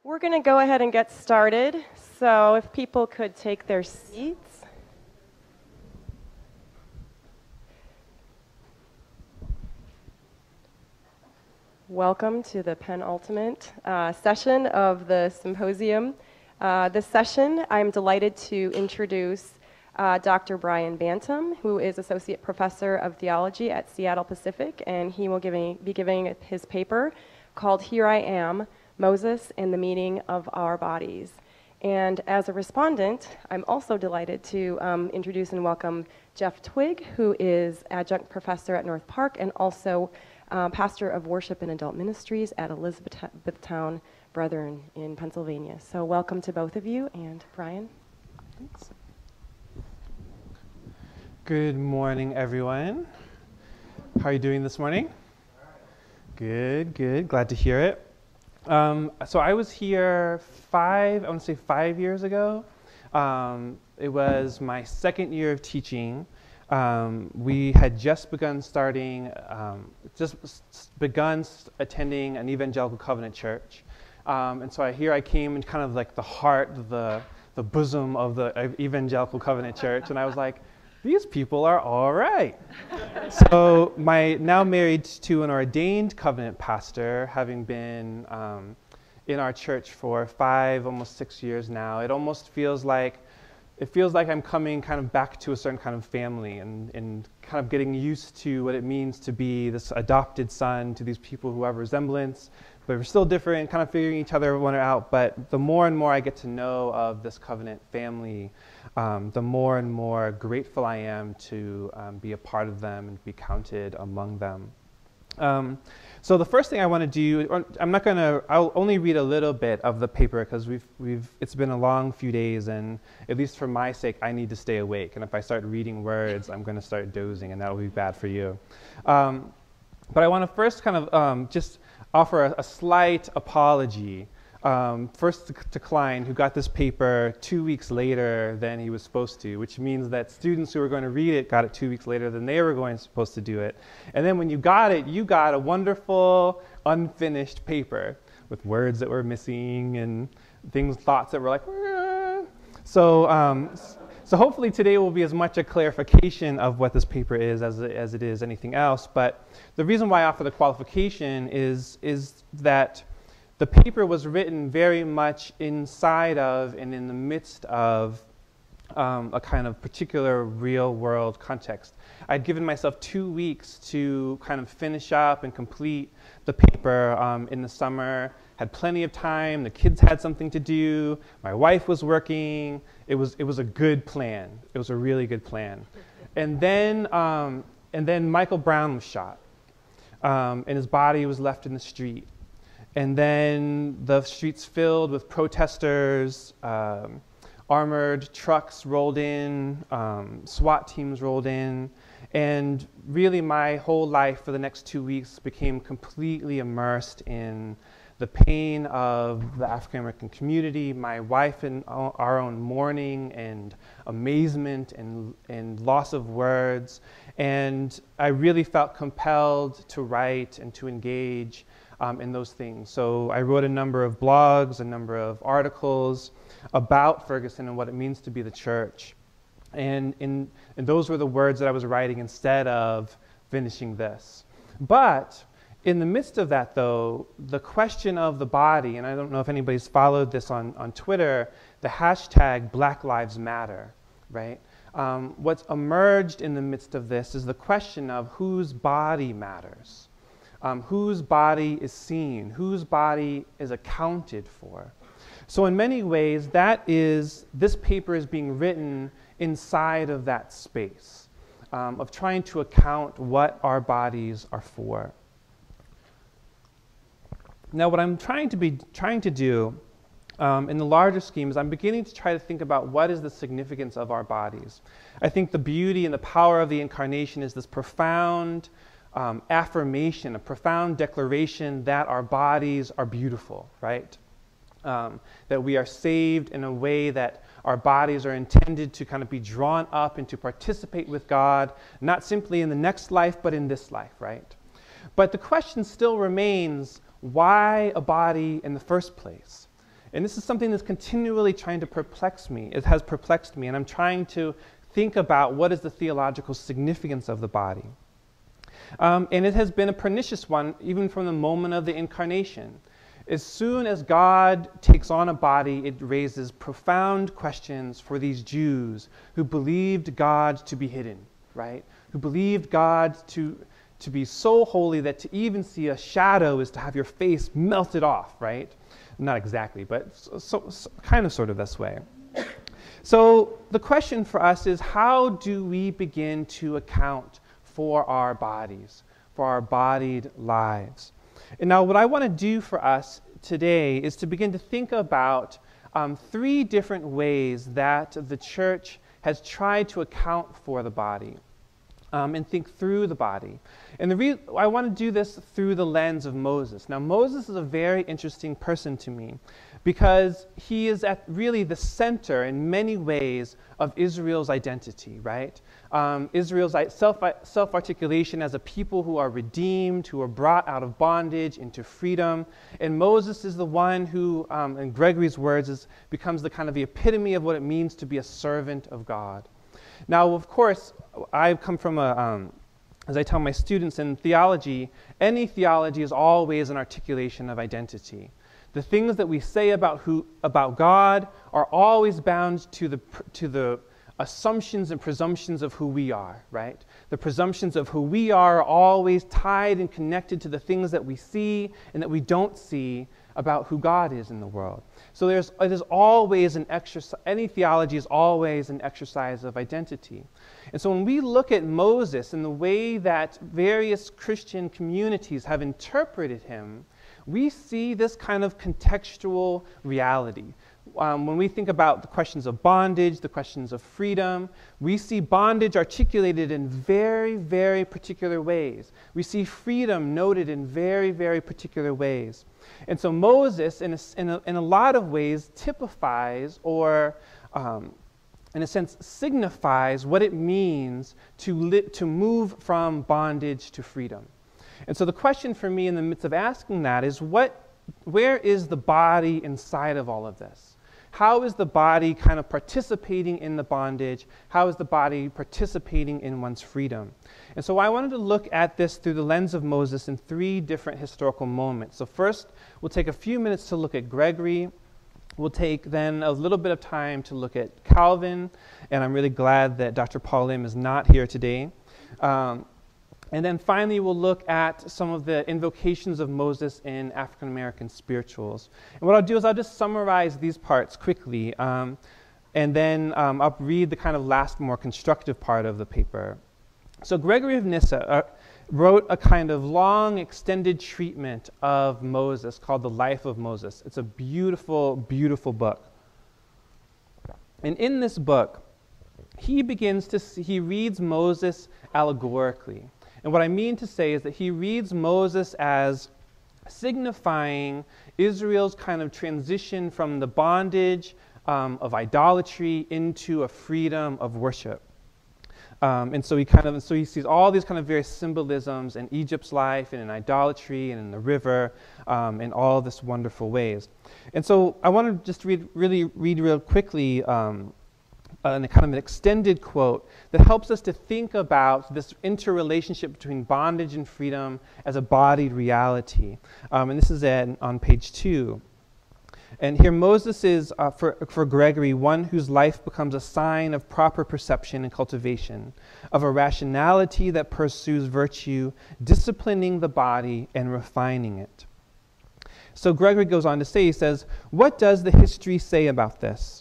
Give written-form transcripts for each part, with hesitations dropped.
We're going to go ahead and get started. So if people could take their seats. Welcome to the penultimate session of the Symposium. This session, I'm delighted to introduce Dr. Brian Bantum, who is Associate Professor of Theology at Seattle Pacific, and he will be giving his paper called Here I Am, Moses and the Meaning of Our Bodies. And as a respondent, I'm also delighted to introduce and welcome Geoff Twigg, who is Adjunct Professor at North Park and also Pastor of Worship and Adult Ministries at Elizabethtown Brethren in Pennsylvania. So welcome to both of you, and Brian. Thanks. Good morning, everyone. How are you doing this morning? Good, good. Glad to hear it. So I was here 5 years ago. It was my second year of teaching. We had just begun attending an evangelical covenant church. And so here I came in kind of like the heart, the bosom of the evangelical covenant church. And I was like, these people are all right. So my now married to an ordained covenant pastor, having been in our church for 5, almost 6 years now, it almost feels like I'm coming kind of back to a certain kind of family and kind of getting used to what it means to be this adopted son to these people who have resemblance, but we're still different, kind of figuring each other out. But the more and more I get to know of this covenant family, the more and more grateful I am to be a part of them and be counted among them. So the first thing I want to do, I'll only read a little bit of the paper because it's been a long few days, and at least for my sake, I need to stay awake. And if I start reading words, I'm going to start dozing, and that'll be bad for you. But I want to first kind of just offer a slight apology. First to Klein, who got this paper 2 weeks later than he was supposed to, which means that students who were going to read it got it 2 weeks later than they were supposed to do it. And then when you got it, you got a wonderful, unfinished paper with words that were missing and thoughts that were like, "Rrr." So hopefully today will be as much a clarification of what this paper is as it is anything else. But the reason why I offer the qualification is that the paper was written very much inside of and in the midst of a kind of particular real-world context. I'd given myself 2 weeks to kind of finish up and complete the paper in the summer, had plenty of time, the kids had something to do, my wife was working. It was a good plan. It was a really good plan. And then Michael Brown was shot, and his body was left in the street. And then the streets filled with protesters, armored trucks rolled in, SWAT teams rolled in, and really my whole life for the next 2 weeks became completely immersed in the pain of the African American community, my wife and our own mourning and amazement and loss of words. And I really felt compelled to write and to engage in those things. So I wrote a number of blogs, a number of articles about Ferguson and what it means to be the church. And those were the words that I was writing instead of finishing this. But in the midst of that, though, the question of the body, and I don't know if anybody's followed this on Twitter, the hashtag Black Lives Matter, right? What's emerged in the midst of this is the question of whose body matters. Whose body is seen, whose body is accounted for. So in many ways, this paper is being written inside of that space of trying to account what our bodies are for. Now, what I'm trying to do in the larger scheme is I'm beginning to try to think about what is the significance of our bodies. I think the beauty and the power of the incarnation is this profound affirmation, a profound declaration that our bodies are beautiful, right? That we are saved in a way that our bodies are intended to kind of be drawn up and to participate with God, not simply in the next life, but in this life, right? But the question still remains, why a body in the first place? And this is something that's continually trying to perplex me. It has perplexed me, and I'm trying to think about what is the theological significance of the body. And it has been a pernicious one even from the moment of the incarnation. As soon as God takes on a body, it raises profound questions for these Jews who believed God to be hidden, right? Who believed God to be so holy that to even see a shadow is to have your face melted off, right? Not exactly, but kind of sort of this way. So the question for us is, how do we begin to account for our bodies, for our bodied lives? And now what I want to do for us today is to begin to think about 3 different ways that the church has tried to account for the body and think through the body. And I want to do this through the lens of Moses. Now, Moses is a very interesting person to me because he is at really the center in many ways of Israel's identity, right? Israel's self-articulation as a people who are redeemed, who are brought out of bondage into freedom. And Moses is the one who, in Gregory's words, becomes the kind of the epitome of what it means to be a servant of God. Now, of course, I come from as I tell my students in theology, any theology is always an articulation of identity. The things that we say about God are always bound to the assumptions and presumptions of who we are, right? The presumptions of who we are always tied and connected to the things that we see and that we don't see about who God is in the world. So it is always an exercise, any theology is always an exercise of identity. And so when we look at Moses and the way that various Christian communities have interpreted him, we see this kind of contextual reality. When we think about the questions of bondage, the questions of freedom, we see bondage articulated in very, very particular ways. We see freedom noted in very, very particular ways. And so Moses, in a lot of ways, typifies or, in a sense, signifies what it means to move from bondage to freedom. And so the question for me in the midst of asking that is, where is the body inside of all of this? How is the body kind of participating in the bondage? How is the body participating in one's freedom? And so I wanted to look at this through the lens of Moses in 3 different historical moments. So first, we'll take a few minutes to look at Gregory. We'll take then a little bit of time to look at Calvin, and I'm really glad that Dr. Paul Lim is not here today. And then finally, we'll look at some of the invocations of Moses in African American spirituals. And what I'll do is I'll just summarize these parts quickly, and then I'll read the kind of last, more constructive part of the paper. So Gregory of Nyssa wrote a kind of long, extended treatment of Moses called The Life of Moses. It's a beautiful, beautiful book. And in this book, he reads Moses allegorically. And what I mean to say is that he reads Moses as signifying Israel's kind of transition from the bondage of idolatry into a freedom of worship. And so he sees all these kind of various symbolisms in Egypt's life and in idolatry and in the river in all this wonderful ways. And so I want to just read real quickly a kind of an extended quote that helps us to think about this interrelationship between bondage and freedom as a bodied reality. And this is on page 2. And here Moses is, for Gregory, one whose life becomes a sign of proper perception and cultivation, of a rationality that pursues virtue, disciplining the body and refining it. So Gregory goes on to say, he says, what does the history say about this?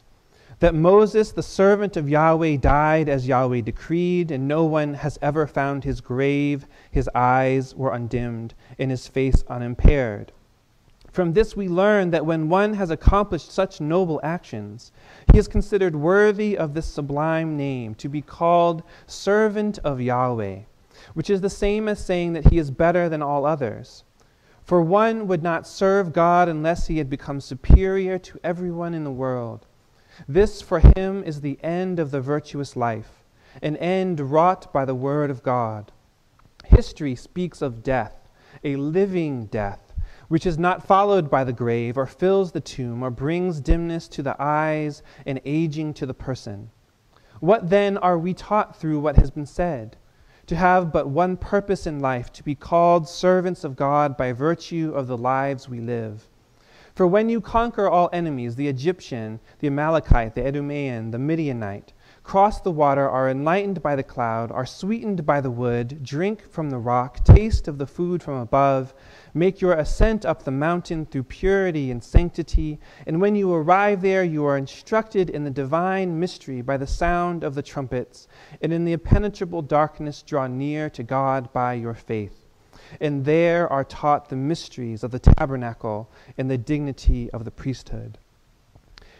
That Moses, the servant of Yahweh, died as Yahweh decreed, and no one has ever found his grave. His eyes were undimmed, and his face unimpaired. From this we learn that when one has accomplished such noble actions, he is considered worthy of this sublime name, to be called servant of Yahweh, which is the same as saying that he is better than all others. For one would not serve God unless he had become superior to everyone in the world. This for him is the end of the virtuous life, an end wrought by the word of God. History speaks of death, a living death, which is not followed by the grave, or fills the tomb, or brings dimness to the eyes and aging to the person. What then are we taught through what has been said? To have but one purpose in life, to be called servants of God by virtue of the lives we live. For when you conquer all enemies, the Egyptian, the Amalekite, the Edomean, the Midianite, cross the water, are enlightened by the cloud, are sweetened by the wood, drink from the rock, taste of the food from above, make your ascent up the mountain through purity and sanctity, and when you arrive there, you are instructed in the divine mystery by the sound of the trumpets, and in the impenetrable darkness draw near to God by your faith. And there are taught the mysteries of the tabernacle and the dignity of the priesthood.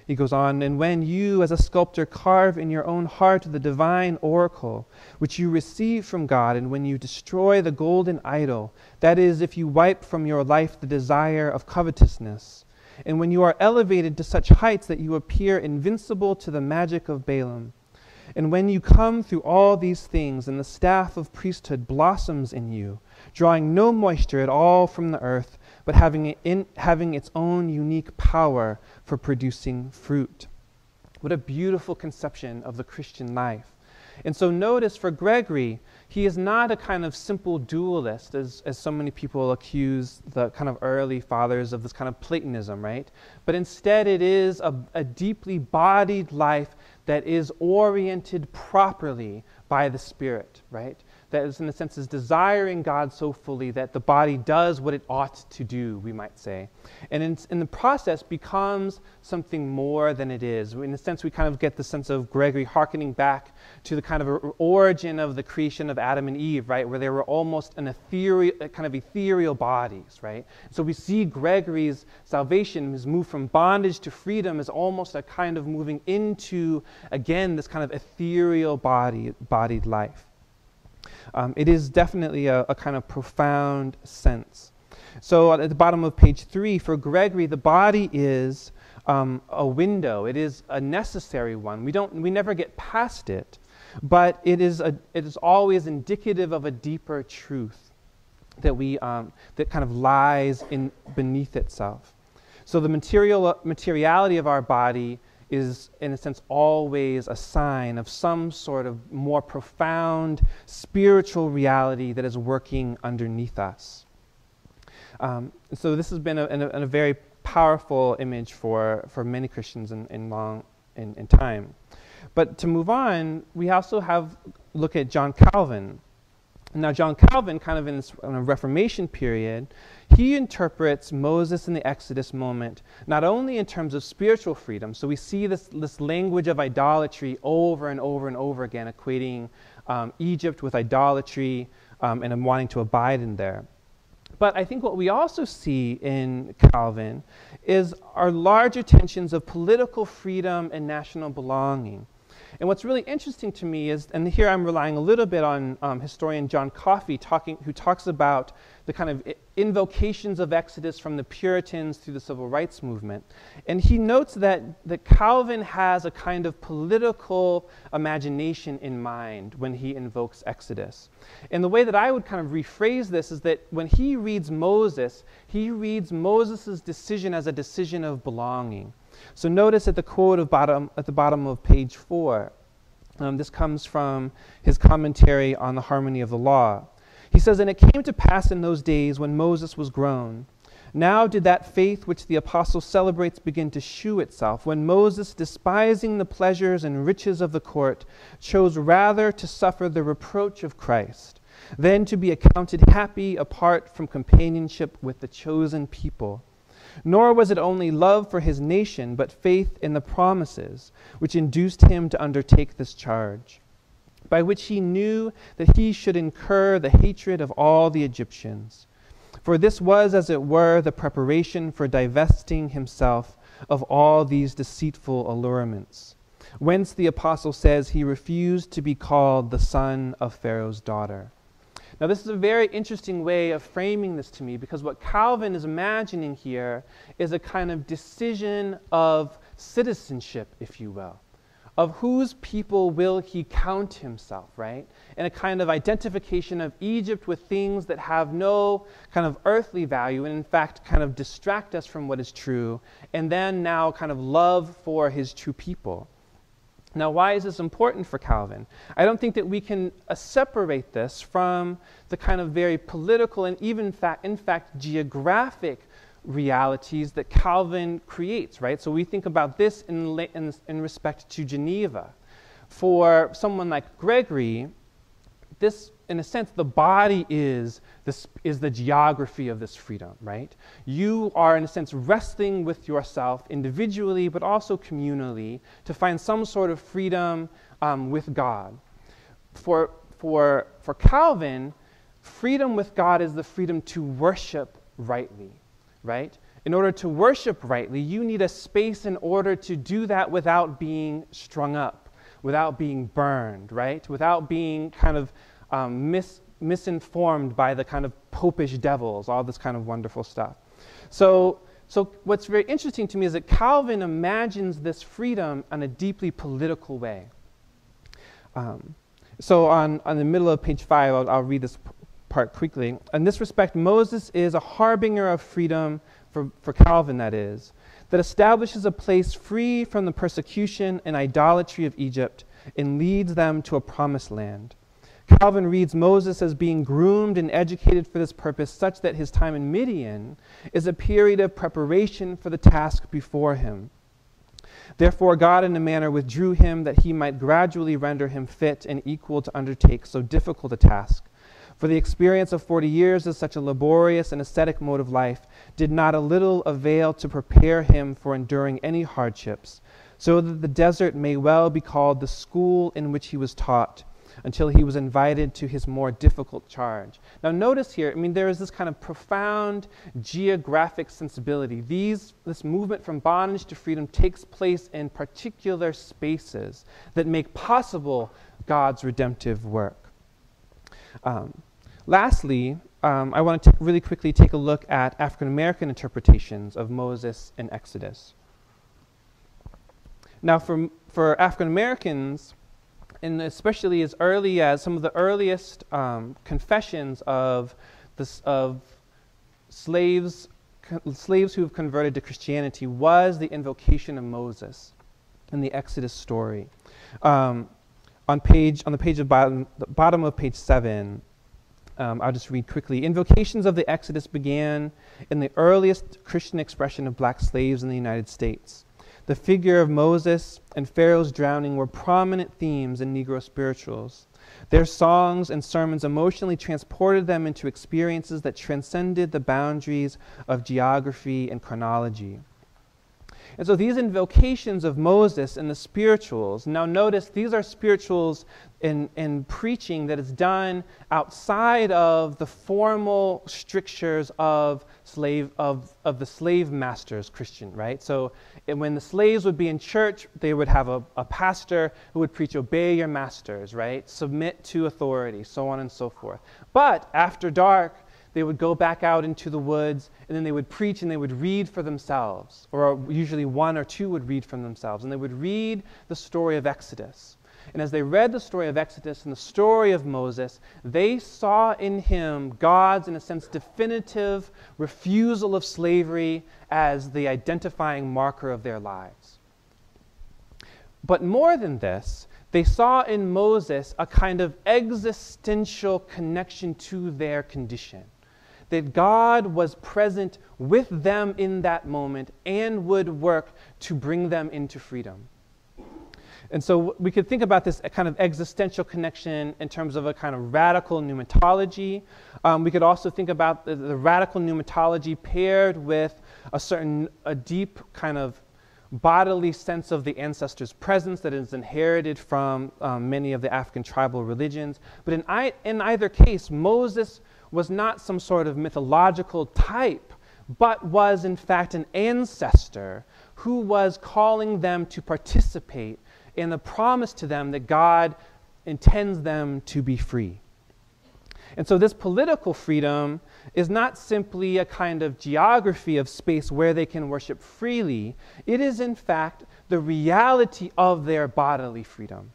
He goes on, and when you as a sculptor carve in your own heart the divine oracle, which you receive from God, and when you destroy the golden idol, that is, if you wipe from your life the desire of covetousness, and when you are elevated to such heights that you appear invincible to the magic of Balaam, and when you come through all these things, and the staff of priesthood blossoms in you, drawing no moisture at all from the earth, but having its own unique power for producing fruit. What a beautiful conception of the Christian life. And so notice for Gregory, he is not a kind of simple dualist, as so many people accuse the kind of early fathers of this kind of Platonism, right? But instead it is a deeply bodied life that is oriented properly by the Spirit, right? That is, in a sense, is desiring God so fully that the body does what it ought to do, we might say. And in the process becomes something more than it is. In a sense, we kind of get the sense of Gregory hearkening back to the kind of origin of the creation of Adam and Eve, right? Where they were almost an ethereal bodies, right? So we see Gregory's salvation, his move from bondage to freedom, as almost a kind of moving into, again, this kind of ethereal bodied life. It is definitely a kind of profound sense. So at the bottom of page 3, for Gregory, the body is a window. It is a necessary one. We never get past it, but it is always indicative of a deeper truth that that kind of lies beneath itself. So the materiality of our body is, in a sense, always a sign of some sort of more profound spiritual reality that is working underneath us. So this has been a very powerful image for many Christians in time. But to move on, we also look at John Calvin. Now, John Calvin, kind of in a Reformation period, he interprets Moses in the Exodus moment not only in terms of spiritual freedom, so we see this language of idolatry over and over and over again, equating Egypt with idolatry and wanting to abide in there. But I think what we also see in Calvin is our larger tensions of political freedom and national belonging. And what's really interesting to me is, and here I'm relying a little bit on historian John Coffey, who talks about the kind of invocations of Exodus from the Puritans through the Civil Rights Movement. And he notes that Calvin has a kind of political imagination in mind when he invokes Exodus. And the way that I would kind of rephrase this is that when he reads Moses, he reads Moses' decision as a decision of belonging. So notice at the quote at the bottom of page 4, this comes from his commentary on the harmony of the law. He says, "And it came to pass in those days when Moses was grown. Now did that faith which the apostle celebrates begin to shew itself, when Moses, despising the pleasures and riches of the court, chose rather to suffer the reproach of Christ, than to be accounted happy apart from companionship with the chosen people. Nor was it only love for his nation, but faith in the promises, which induced him to undertake this charge, by which he knew that he should incur the hatred of all the Egyptians. For this was, as it were, the preparation for divesting himself of all these deceitful allurements. Whence the apostle says he refused to be called the son of Pharaoh's daughter." Now, this is a very interesting way of framing this to me, because what Calvin is imagining here is a kind of decision of citizenship, if you will, of whose people will he count himself, right? And a kind of identification of Egypt with things that have no kind of earthly value and in fact kind of distract us from what is true, and then now kind of love for his true people. Now, why is this important for Calvin? I don't think that we can separate this from the kind of very political and even in fact geographic realities that Calvin creates, right? So we think about this in respect to Geneva. For someone like Gregory, this, in a sense, the body is the geography of this freedom, right? You are, in a sense, wrestling with yourself individually, but also communally, to find some sort of freedom with God. For Calvin, freedom with God is the freedom to worship rightly, right? In order to worship rightly, you need a space in order to do that without being strung up, without being burned, right? Without being kind of misinformed by the kind of popish devils, all this kind of wonderful stuff. So what's very interesting to me is that Calvin imagines this freedom in a deeply political way. So on the middle of page 5, I'll read this part quickly. In this respect, Moses is a harbinger of freedom, for Calvin that is, that establishes a place free from the persecution and idolatry of Egypt and leads them to a promised land. Calvin reads Moses as being groomed and educated for this purpose, such that his time in Midian is a period of preparation for the task before him. Therefore, God in a manner withdrew him that he might gradually render him fit and equal to undertake so difficult a task. For the experience of 40 years of such a laborious and ascetic mode of life did not a little avail to prepare him for enduring any hardships, so that the desert may well be called the school in which he was taught, until he was invited to his more difficult charge. Now notice here, there is this kind of profound geographic sensibility. This movement from bondage to freedom takes place in particular spaces that make possible God's redemptive work. Lastly, I want to really quickly take a look at African American interpretations of Moses and Exodus. Now for African Americans, and especially as early as some of the earliest confessions of slaves who have converted to Christianity was the invocation of Moses in the Exodus story. On the bottom of page 7, I'll just read quickly. Invocations of the Exodus began in the earliest Christian expression of black slaves in the United States. The figure of Moses and Pharaoh's drowning were prominent themes in Negro spirituals. Their songs and sermons emotionally transported them into experiences that transcended the boundaries of geography and chronology. And so these invocations of Moses and the spirituals, now notice these are spirituals in preaching that is done outside of the formal strictures of the slave master's Christian, right? So when the slaves would be in church, they would have a pastor who would preach, obey your masters, right? Submit to authority, so on and so forth. But after dark, they would go back out into the woods, and then they would preach and they would read for themselves, or usually one or two would read from themselves, and they would read the story of Exodus. And as they read the story of Exodus and the story of Moses, they saw in him God's, in a sense, definitive refusal of slavery as the identifying marker of their lives. But more than this, they saw in Moses a kind of existential connection to their condition. That God was present with them in that moment and would work to bring them into freedom. And so we could think about this kind of existential connection in terms of a kind of radical pneumatology. We could also think about the radical pneumatology paired with a deep kind of bodily sense of the ancestor's presence that is inherited from many of the African tribal religions. But in either case, Moses was not some sort of mythological type, but was in fact an ancestor who was calling them to participate in the promise to them that God intends them to be free. And so this political freedom is not simply a kind of geography of space where they can worship freely. It is, in fact, the reality of their bodily freedom.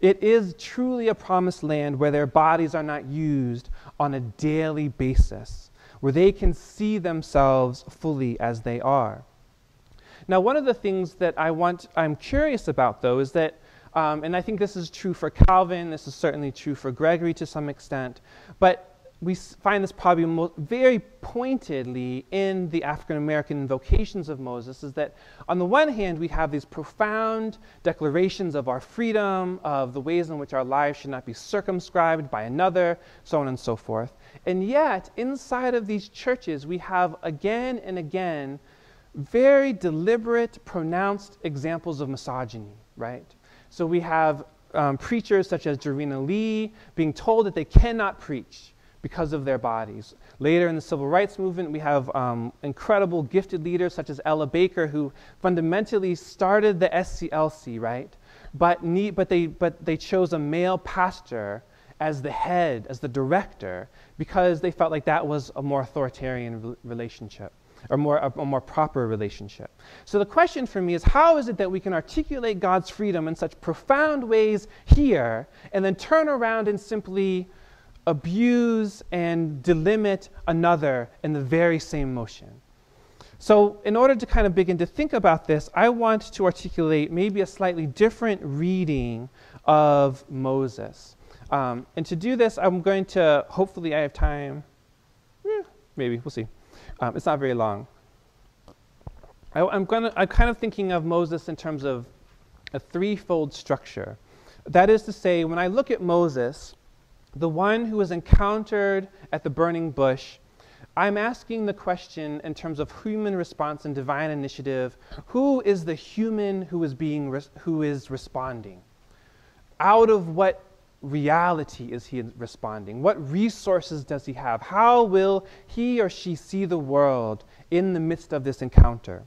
It is truly a promised land where their bodies are not used on a daily basis, where they can see themselves fully as they are. Now, one of the things that I'm curious about, though, is that, and I think this is true for Calvin, this is certainly true for Gregory to some extent, but we find this probably very pointedly in the African American invocations of Moses, is that on the one hand we have these profound declarations of our freedom, of the ways in which our lives should not be circumscribed by another, so on and so forth. And yet, inside of these churches, we have again and again very deliberate, pronounced examples of misogyny, right? So we have preachers such as Jarena Lee being told that they cannot preach because of their bodies. Later in the civil rights movement, we have incredible gifted leaders such as Ella Baker, who fundamentally started the SCLC, right? But they chose a male pastor as the head, as the director, because they felt like that was a more authoritarian relationship, or a more proper relationship. So the question for me is, how is it that we can articulate God's freedom in such profound ways here, and then turn around and simply abuse and delimit another in the very same motion? So in order to kind of begin to think about this, I want to articulate maybe a slightly different reading of Moses. And to do this, I'm going to, hopefully I have time, maybe, we'll see. It's not very long. I'm kind of thinking of Moses in terms of a threefold structure. That is to say, when I look at Moses, the one who is encountered at the burning bush, I'm asking the question in terms of human response and divine initiative: who is the human who is responding? Out of what reality is he responding? What resources does he have? How will he or she see the world in the midst of this encounter?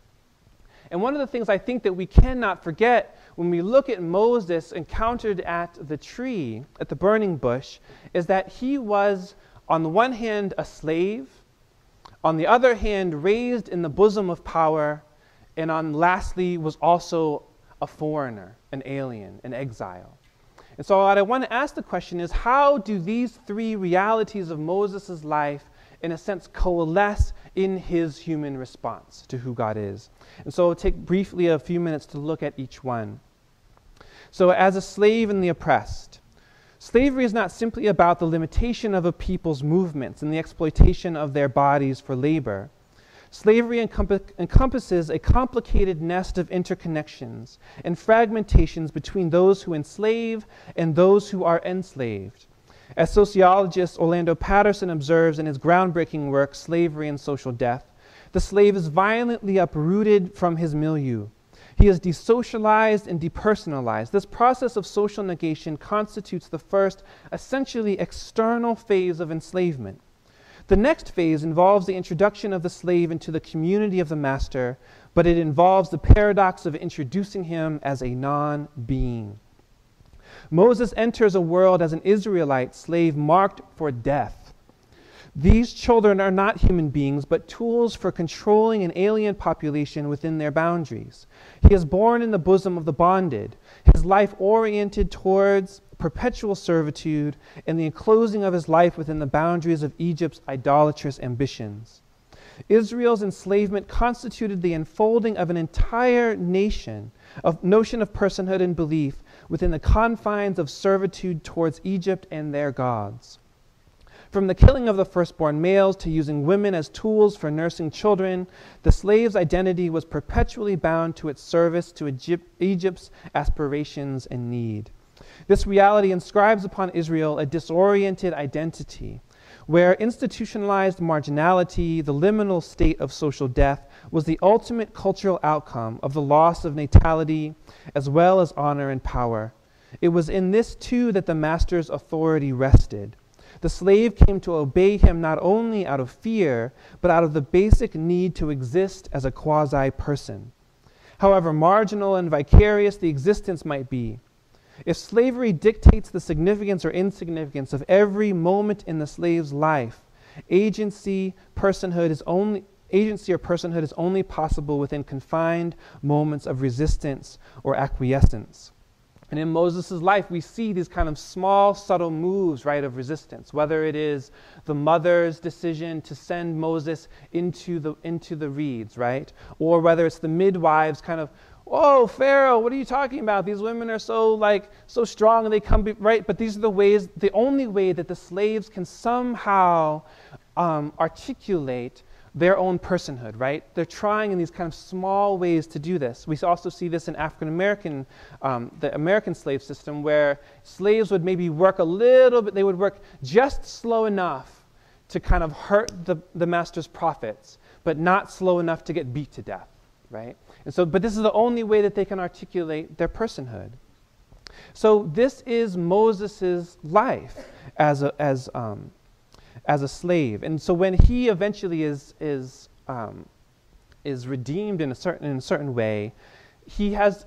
And one of the things I think that we cannot forget when we look at Moses encountered at the tree, at the burning bush, is that he was, on the one hand, a slave, on the other hand, raised in the bosom of power, and lastly, was also a foreigner, an alien, an exile. And so what I want to ask the question is, how do these three realities of Moses' life, in a sense, coalesce in his human response to who God is? And so I'll take briefly a few minutes to look at each one. So as a slave and the oppressed, slavery is not simply about the limitation of a people's movements and the exploitation of their bodies for labor. Slavery encompasses a complicated nest of interconnections and fragmentations between those who enslave and those who are enslaved. As sociologist Orlando Patterson observes in his groundbreaking work, Slavery and Social Death, the slave is violently uprooted from his milieu. He is desocialized and depersonalized. This process of social negation constitutes the first, essentially external phase of enslavement. The next phase involves the introduction of the slave into the community of the master, but it involves the paradox of introducing him as a non-being. Moses enters a world as an Israelite slave marked for death. These children are not human beings, but tools for controlling an alien population within their boundaries. He is born in the bosom of the bonded, his life oriented towards perpetual servitude and the enclosing of his life within the boundaries of Egypt's idolatrous ambitions. Israel's enslavement constituted the unfolding of an entire notion of personhood and belief within the confines of servitude towards Egypt and their gods. From the killing of the firstborn males to using women as tools for nursing children, the slave's identity was perpetually bound to its service to Egypt's aspirations and need. This reality inscribes upon Israel a disoriented identity, where institutionalized marginality, the liminal state of social death, was the ultimate cultural outcome of the loss of natality as well as honor and power. It was in this too that the master's authority rested. The slave came to obey him not only out of fear, but out of the basic need to exist as a quasi-person. However marginal and vicarious the existence might be, If slavery dictates the significance or insignificance of every moment in the slave's life, agency or personhood is only possible within confined moments of resistance or acquiescence. And in Moses' life, we see these kind of small, subtle moves, right, of resistance, whether it is the mother's decision to send Moses into the reeds, right, or whether it's the midwives kind of, "Whoa, Pharaoh, what are you talking about? These women are so strong and they come," right? But these are the only way that the slaves can somehow articulate their own personhood, right? They're trying in these kind of small ways to do this. We also see this in African American, the American slave system, where slaves would maybe work a little bit, they would work just slow enough to kind of hurt the master's profits, but not slow enough to get beat to death, right? And so, but this is the only way that they can articulate their personhood. So this is Moses' life as a slave. And so when he eventually is redeemed in a certain way, he has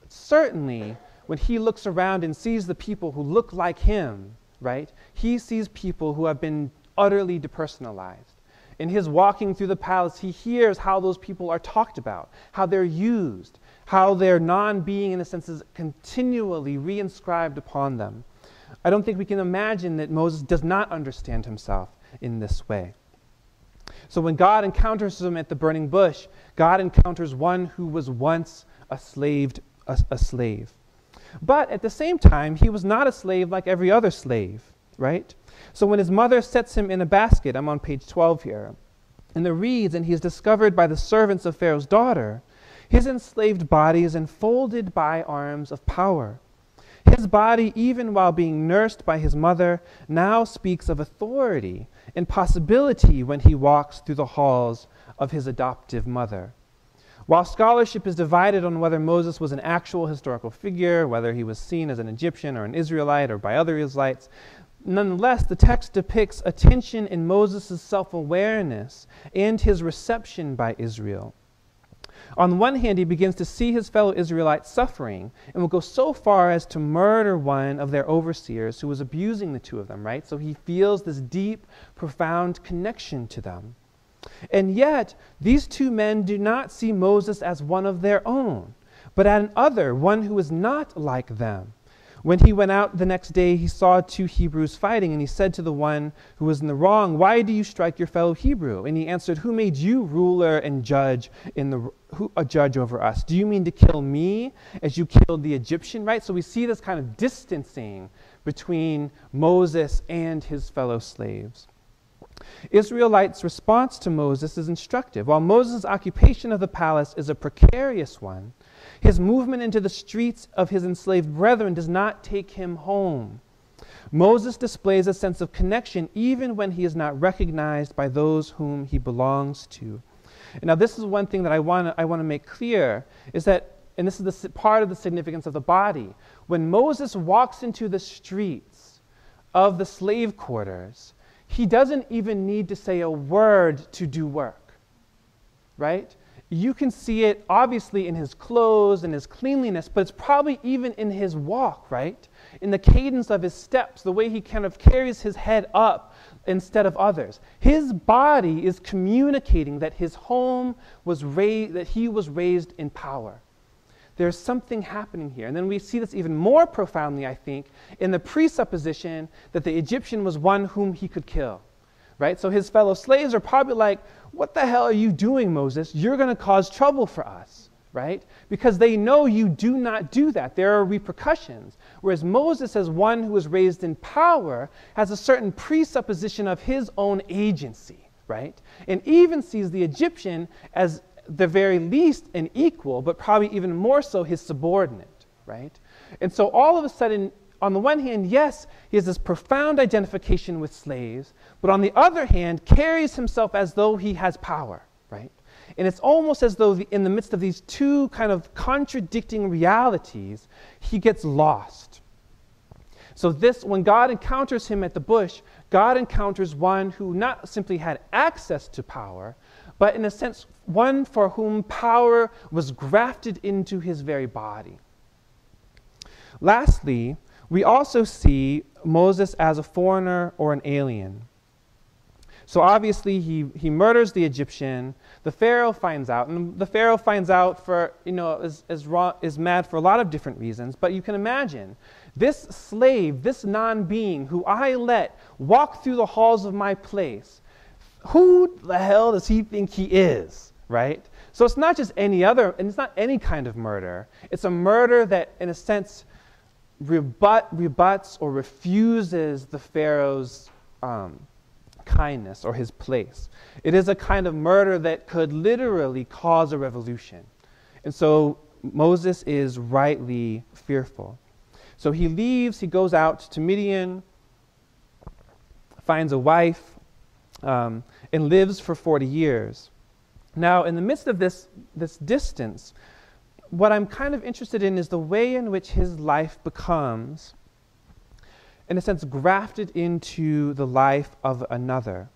certainly, when he looks around and sees the people who look like him, right, he sees people who have been utterly depersonalized. In his walking through the palace, he hears how those people are talked about, how they're used, how their non-being, in a sense, is continually reinscribed upon them. I don't think we can imagine that Moses does not understand himself in this way. So when God encounters him at the burning bush, God encounters one who was once a slave. But at the same time, he was not a slave like every other slave, right? So when his mother sets him in a basket, I'm on page 12 here, in the reeds, and he is discovered by the servants of Pharaoh's daughter, his enslaved body is enfolded by arms of power. His body, even while being nursed by his mother, now speaks of authority and possibility when he walks through the halls of his adoptive mother. While scholarship is divided on whether Moses was an actual historical figure, whether he was seen as an Egyptian or an Israelite or by other Israelites, nonetheless, the text depicts a tension in Moses' self-awareness and his reception by Israel. On one hand, he begins to see his fellow Israelites suffering and will go so far as to murder one of their overseers who was abusing the two of them, right? So he feels this deep, profound connection to them. And yet, these two men do not see Moses as one of their own, but an other, one who is not like them. When he went out the next day, he saw two Hebrews fighting, and he said to the one who was in the wrong, "Why do you strike your fellow Hebrew?" And he answered, "Who made you ruler and judge a judge over us? Do you mean to kill me as you killed the Egyptian?" Right? So we see this kind of distancing between Moses and his fellow slaves. Israelites' response to Moses is instructive. While Moses' occupation of the palace is a precarious one, his movement into the streets of his enslaved brethren does not take him home. Moses displays a sense of connection even when he is not recognized by those whom he belongs to. And now this is one thing that I want to make clear, is that, and this is part of the significance of the body, when Moses walks into the streets of the slave quarters, he doesn't even need to say a word to do work, right? You can see it obviously in his clothes and his cleanliness, but it's probably even in his walk, right? In the cadence of his steps, the way he kind of carries his head up instead of others. His body is communicating that his home was raised, that he was raised in power. There's something happening here. And then we see this even more profoundly, I think, in the presupposition that the Egyptian was one whom he could kill, right? So his fellow slaves are probably like, "What the hell are you doing, Moses? You're going to cause trouble for us," right? Because they know you do not do that. There are repercussions. Whereas Moses, as one who was raised in power, has a certain presupposition of his own agency, right? And even sees the Egyptian as the very least an equal, but probably even more so his subordinate, right? And so all of a sudden, on the one hand, yes, he has this profound identification with slaves, but on the other hand, carries himself as though he has power, right? And it's almost as though in the midst of these two kind of contradicting realities, he gets lost. So this, when God encounters him at the bush, God encounters one who not simply had access to power, but in a sense, one for whom power was grafted into his very body. Lastly, we also see Moses as a foreigner or an alien. So obviously he murders the Egyptian. The Pharaoh finds out, and the Pharaoh finds out for, is mad for a lot of different reasons. But you can imagine this slave, this non-being who I let walk through the halls of my place. Who the hell does he think he is, right? So it's not just any other, and it's not any kind of murder. It's a murder that, in a sense, rebuts or refuses the Pharaoh's kindness or his place. It is a kind of murder that could literally cause a revolution. And so Moses is rightly fearful. So he leaves, he goes out to Midian, finds a wife, and lives for 40 years. Now, in the midst of this distance, what I'm kind of interested in is the way in which his life becomes, in a sense, grafted into the life of another.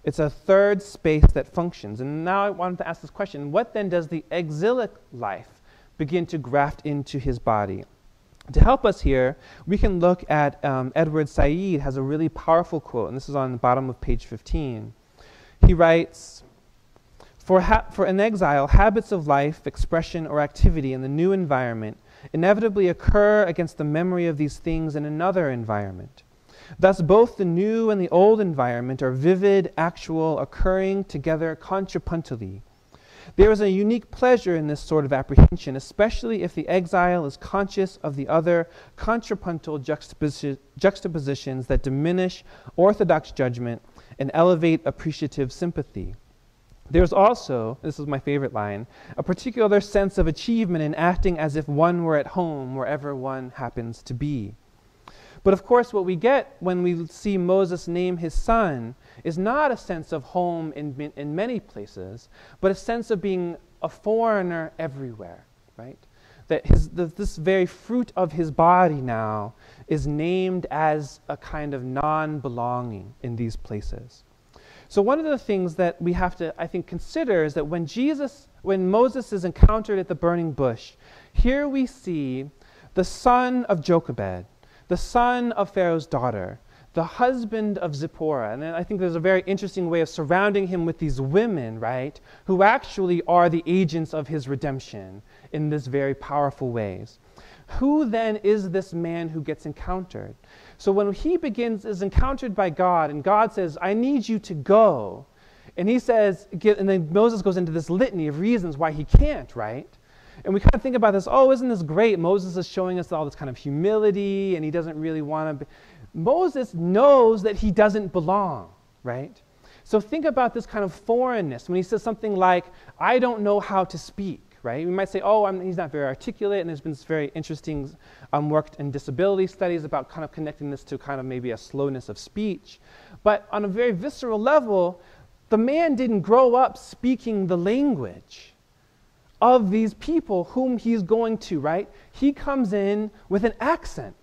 It's a third space that functions. And now I wanted to ask this question: what then does the exilic life begin to graft into his body? To help us here, we can look at Edward Said has a really powerful quote, and this is on the bottom of page 15. He writes, For an exile, habits of life, expression, or activity in the new environment inevitably occur against the memory of these things in another environment. Thus, both the new and the old environment are vivid, actual, occurring together contrapuntally. There is a unique pleasure in this sort of apprehension, especially if the exile is conscious of the other contrapuntal juxtapositions that diminish orthodox judgment and elevate appreciative sympathy. There's also, this is my favorite line, a particular sense of achievement in acting as if one were at home wherever one happens to be. But of course, what we get when we see Moses name his son is not a sense of home in many places, but a sense of being a foreigner everywhere, right? That this very fruit of his body now is named as a kind of non-belonging in these places. So one of the things that we have to, I think, consider is that when Moses is encountered at the burning bush, here we see the son of Jochebed, the son of Pharaoh's daughter, the husband of Zipporah. And I think there's a very interesting way of surrounding him with these women, right, who actually are the agents of his redemption in this very powerful ways. Who then is this man who gets encountered? So when he is encountered by God, and God says, I need you to go, and he says, and then Moses goes into this litany of reasons why he can't, right? And we kind of think about this, oh, isn't this great? Moses is showing us all this kind of humility, and he doesn't really want to be. Moses knows that he doesn't belong, right? So think about this kind of foreignness when he says something like, I don't know how to speak. Right? We might say, oh, he's not very articulate, and there's been this very interesting work in disability studies about kind of connecting this to kind of maybe a slowness of speech. But on a very visceral level, the man didn't grow up speaking the language of these people whom he's going to, right? He comes in with an accent.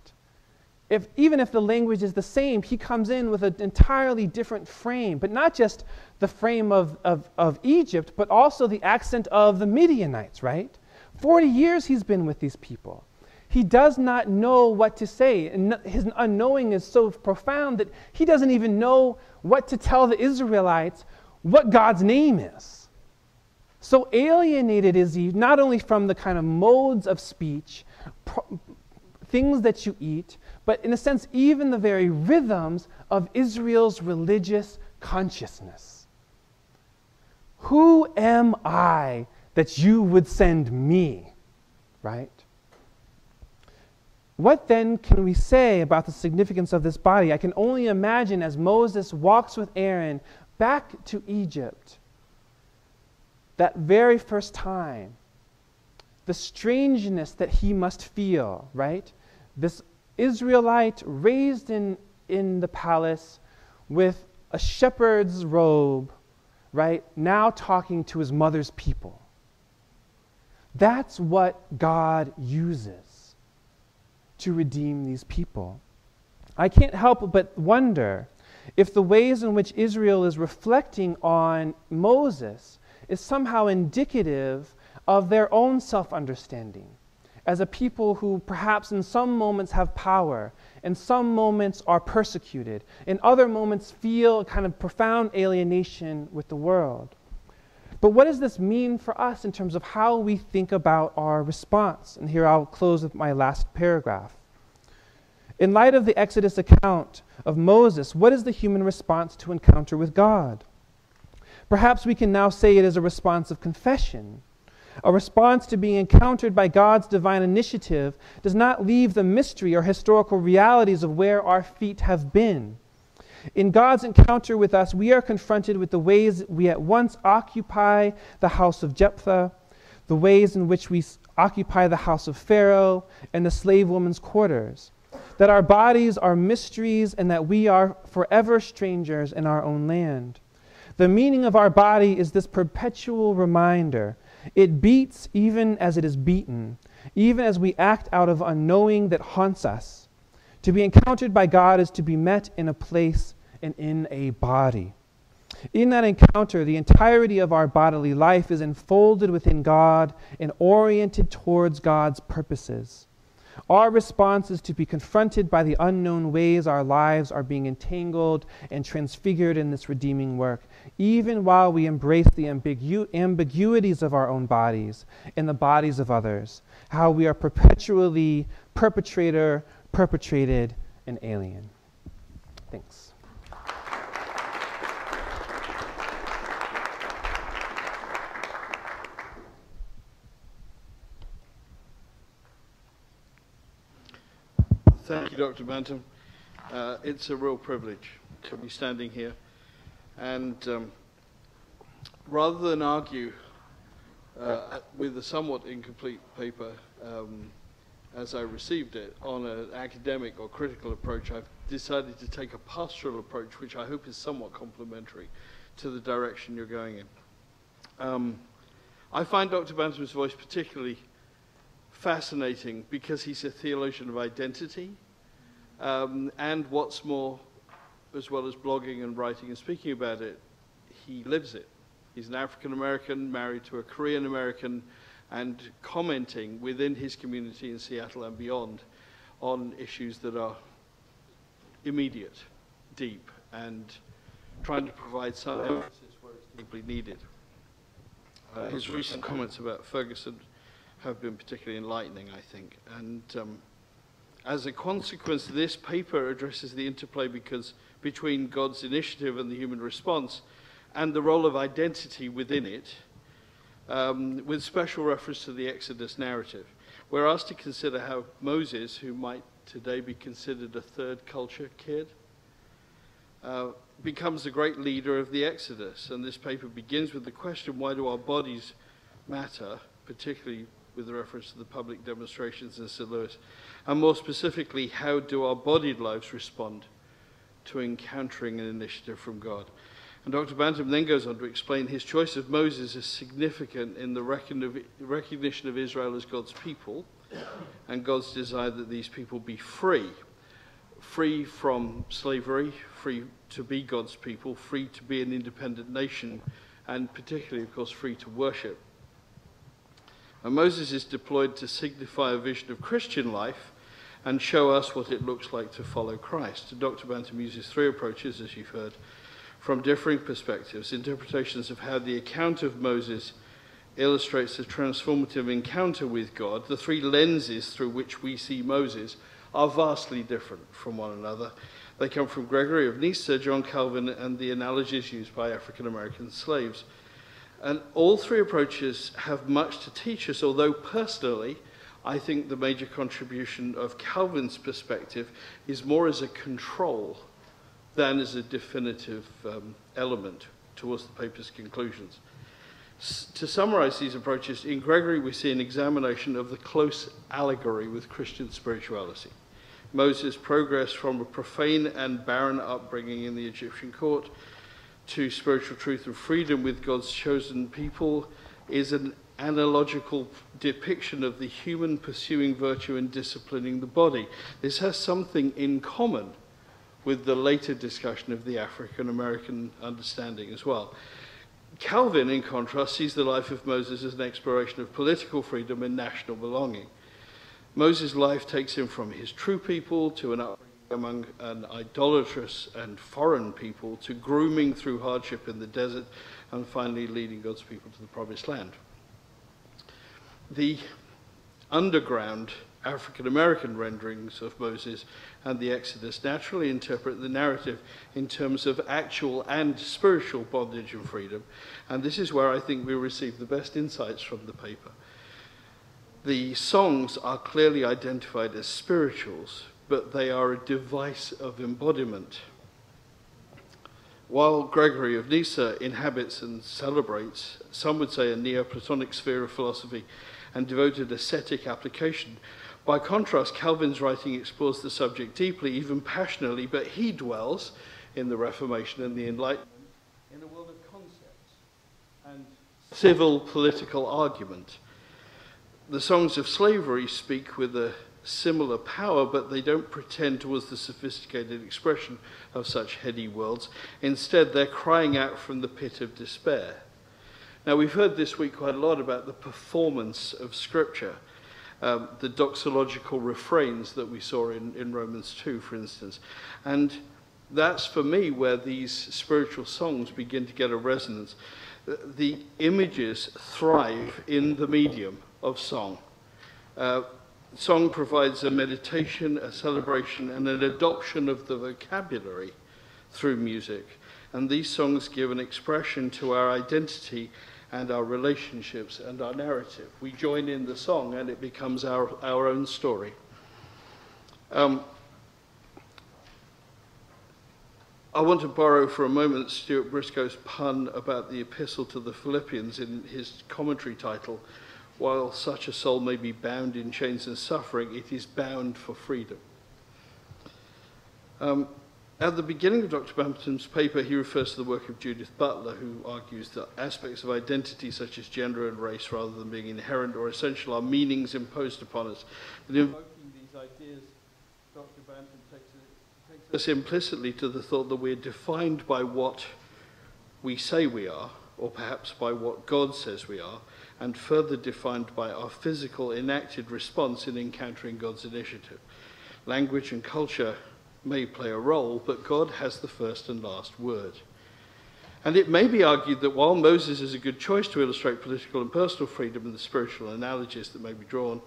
Even if the language is the same, he comes in with an entirely different frame, but not just the frame of Egypt, but also the accent of the Midianites, right? 40 years he's been with these people. He does not know what to say, and his unknowing is so profound that he doesn't even know what to tell the Israelites what God's name is. So alienated is he, not only from the kind of modes of speech, things that you eat, but in a sense, even the very rhythms of Israel's religious consciousness. Who am I that you would send me, right? What then can we say about the significance of this body? I can only imagine as Moses walks with Aaron back to Egypt, that very first time, the strangeness that he must feel, right? This Israelite raised in the palace with a shepherd's robe, right? Now talking to his mother's people. That's what God uses to redeem these people. I can't help but wonder if the ways in which Israel is reflecting on Moses is somehow indicative of their own self-understanding as a people who perhaps in some moments have power, in some moments are persecuted, in other moments feel a kind of profound alienation with the world. But what does this mean for us in terms of how we think about our response? And here I'll close with my last paragraph. In light of the Exodus account of Moses, what is the human response to encounter with God? Perhaps we can now say it is a response of confession. A response to being encountered by God's divine initiative does not leave the mystery or historical realities of where our feet have been. In God's encounter with us, we are confronted with the ways we at once occupy the house of Jephthah, the ways in which we occupy the house of Pharaoh and the slave woman's quarters, that our bodies are mysteries and that we are forever strangers in our own land. The meaning of our body is this perpetual reminder. It beats even as it is beaten, even as we act out of unknowing that haunts us. To be encountered by God is to be met in a place and in a body. In that encounter, the entirety of our bodily life is enfolded within God and oriented towards God's purposes. Our response is to be confronted by the unknown ways our lives are being entangled and transfigured in this redeeming work, even while we embrace the ambiguities of our own bodies and the bodies of others, how we are perpetually perpetrator, perpetrated, and alien. Thanks. Thank you, Dr. Bantum. It's a real privilege to be standing here. And rather than argue with a somewhat incomplete paper as I received it on an academic or critical approach, I've decided to take a pastoral approach, which I hope is somewhat complementary to the direction you're going in. I find Dr. Bantum's voice particularly fascinating because he's a theologian of identity, and what's more, as well as blogging and writing and speaking about it, he lives it. He's an African American married to a Korean American and commenting within his community in Seattle and beyond on issues that are immediate, deep, and trying to provide some emphasis where it's deeply needed. His recent comments about Ferguson have been particularly enlightening, I think. And as a consequence, this paper addresses the interplay between God's initiative and the human response, and the role of identity within it, with special reference to the Exodus narrative. We're asked to consider how Moses, who might today be considered a third culture kid, becomes the great leader of the Exodus. And this paper begins with the question, why do our bodies matter, particularly with reference to the public demonstrations in St. Louis? And more specifically, how do our bodied lives respond to encountering an initiative from God? And Dr. Bantum then goes on to explain his choice of Moses is significant in the recognition of Israel as God's people, and God's desire that these people be free from slavery, free to be God's people, free to be an independent nation, and particularly, of course, free to worship. And Moses is deployed to signify a vision of Christian life and show us what it looks like to follow Christ. Dr. Bantum uses three approaches, as you've heard, from differing perspectives, interpretations of how the account of Moses illustrates the transformative encounter with God. The three lenses through which we see Moses are vastly different from one another. They come from Gregory of Nyssa, John Calvin, and the analogies used by African-American slaves. And all three approaches have much to teach us, although personally, I think the major contribution of Calvin's perspective is more as a control than as a definitive element towards the paper's conclusions. To summarize these approaches, in Gregory we see an examination of the close allegory with Christian spirituality. Moses' progress from a profane and barren upbringing in the Egyptian court to spiritual truth and freedom with God's chosen people is an analogical depiction of the human pursuing virtue and disciplining the body. This has something in common with the later discussion of the African-American understanding as well. Calvin, in contrast, sees the life of Moses as an exploration of political freedom and national belonging. Moses' life takes him from his true people to an upbringing among an idolatrous and foreign people to grooming through hardship in the desert and finally leading God's people to the promised land. The underground African-American renderings of Moses and the Exodus naturally interpret the narrative in terms of actual and spiritual bondage and freedom, and this is where I think we receive the best insights from the paper. The songs are clearly identified as spirituals, but they are a device of embodiment. While Gregory of Nyssa inhabits and celebrates, some would say, a Neoplatonic sphere of philosophy and devoted ascetic application, by contrast, Calvin's writing explores the subject deeply, even passionately, but he dwells in the Reformation and the Enlightenment in a world of concepts and civil political argument. The songs of slavery speak with a similar power, but they don't pretend towards the sophisticated expression of such heady worlds. Instead, they're crying out from the pit of despair. Now, we've heard this week quite a lot about the performance of Scripture, the doxological refrains that we saw in Romans 2, for instance. And that's, for me, where these spiritual songs begin to get a resonance. The images thrive in the medium of song. Song provides a meditation, a celebration, and an adoption of the vocabulary through music. And these songs give an expression to our identity and our relationships and our narrative. We join in the song and it becomes our own story. I want to borrow for a moment Stuart Briscoe's pun about the epistle to the Philippians in his commentary title, "While such a soul may be bound in chains and suffering, it is bound for freedom." At the beginning of Dr. Bantum's paper, he refers to the work of Judith Butler, who argues that aspects of identity such as gender and race, rather than being inherent or essential, are meanings imposed upon us. But invoking these ideas, Dr. Bantum takes us implicitly to the thought that we're defined by what we say we are, or perhaps by what God says we are, and further defined by our physical enacted response in encountering God's initiative. Language and culture may play a role, but God has the first and last word. And it may be argued that while Moses is a good choice to illustrate political and personal freedom and the spiritual analogies that may be drawn,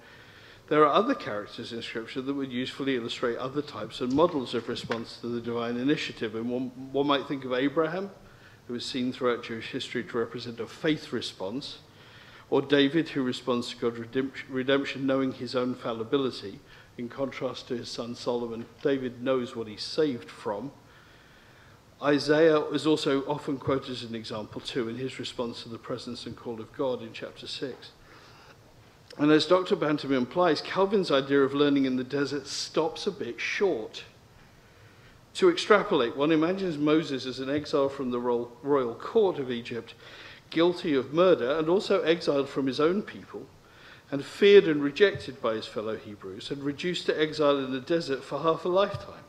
there are other characters in Scripture that would usefully illustrate other types and models of response to the divine initiative. And one might think of Abraham, who is seen throughout Jewish history to represent a faith response, or David, who responds to God's redemption knowing his own fallibility. In contrast to his son Solomon, David knows what he's saved from. Isaiah is also often quoted as an example too in his response to the presence and call of God in chapter 6. And as Dr. Bantum implies, Calvin's idea of learning in the desert stops a bit short. To extrapolate, one imagines Moses as an exile from the royal court of Egypt, guilty of murder and also exiled from his own people, and feared and rejected by his fellow Hebrews, and reduced to exile in the desert for half a lifetime.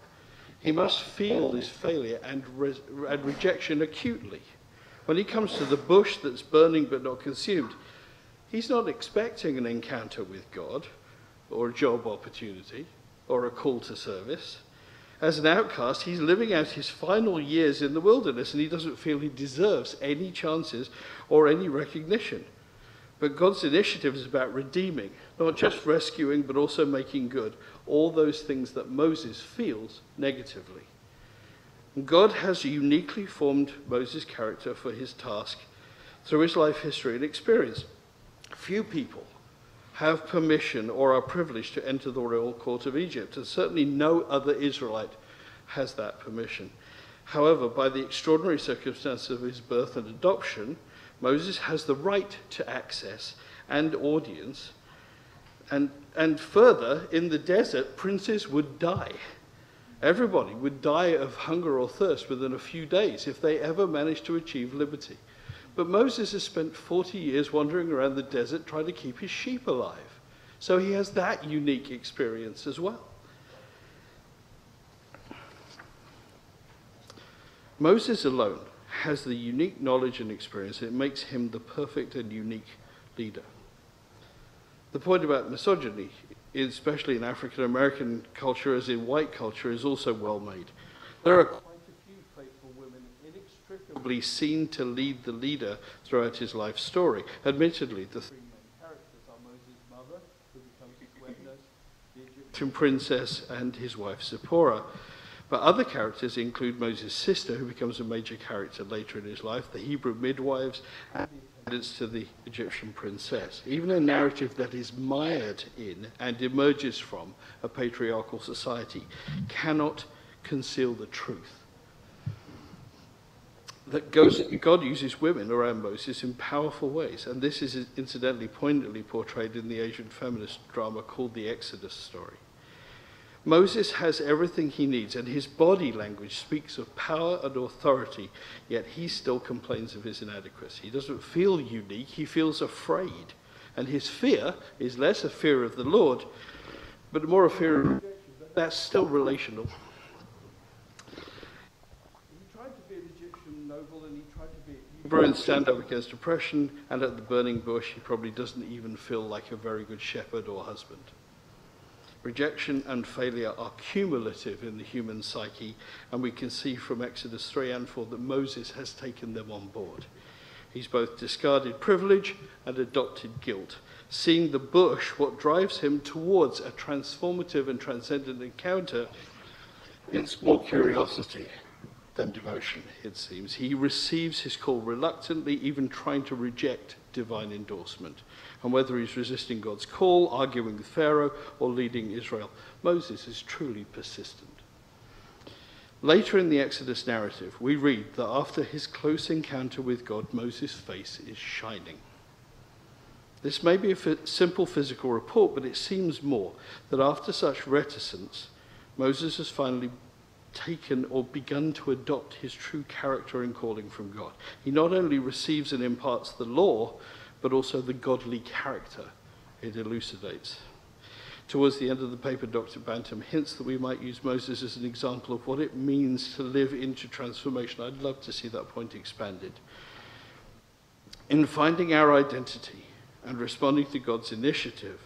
He must feel this failure and rejection acutely. When he comes to the bush that's burning but not consumed, he's not expecting an encounter with God, or a job opportunity, or a call to service. As an outcast, he's living out his final years in the wilderness, and he doesn't feel he deserves any chances or any recognition. But God's initiative is about redeeming, not just rescuing, but also making good all those things that Moses feels negatively. And God has uniquely formed Moses' character for his task through his life history and experience. Few people have permission or are privileged to enter the royal court of Egypt, and certainly no other Israelite has that permission. However, by the extraordinary circumstances of his birth and adoption, Moses has the right to access and audience. And further, in the desert, princes would die. Everybody would die of hunger or thirst within a few days if they ever managed to achieve liberty. But Moses has spent 40 years wandering around the desert trying to keep his sheep alive. So he has that unique experience as well. Moses alone has the unique knowledge and experience. It makes him the perfect and unique leader. The point about misogyny especially in African American culture as in white culture, is also well made. There are quite a few faithful women inextricably seen to lead the leader throughout his life story. Admittedly, the three main characters are Moses' mother, who becomes his wet nurse, the Egyptian princess, and his wife Zipporah. But other characters include Moses' sister, who becomes a major character later in his life, the Hebrew midwives, and the attendants to the Egyptian princess. Even a narrative that is mired in and emerges from a patriarchal society cannot conceal the truth that God uses women around Moses in powerful ways. And this is incidentally poignantly portrayed in the Asian feminist drama called The Exodus Story. Moses has everything he needs, and his body language speaks of power and authority, yet he still complains of his inadequacy. He doesn't feel unique, he feels afraid. And his fear is less a fear of the Lord, but more a fear of rejection. That's still relational. He tried to be an Egyptian noble, and he tried to be a Hebrew and stand up against oppression, and at the burning bush he probably doesn't even feel like a very good shepherd or husband. Rejection and failure are cumulative in the human psyche, and we can see from Exodus 3 and 4 that Moses has taken them on board. He's both discarded privilege and adopted guilt, seeing the bush what drives him towards a transformative and transcendent encounter. It's more curiosity than devotion, it seems. He receives his call reluctantly, even trying to reject divine endorsement. And whether he's resisting God's call, arguing with Pharaoh, or leading Israel, Moses is truly persistent. Later in the Exodus narrative, we read that after his close encounter with God, Moses' face is shining. This may be a simple physical report, but it seems more that after such reticence, Moses has finally taken or begun to adopt his true character and calling from God. He not only receives and imparts the law, but also the godly character it elucidates. Towards the end of the paper, Dr. Bantum hints that we might use Moses as an example of what it means to live into transformation. I'd love to see that point expanded. In finding our identity and responding to God's initiative,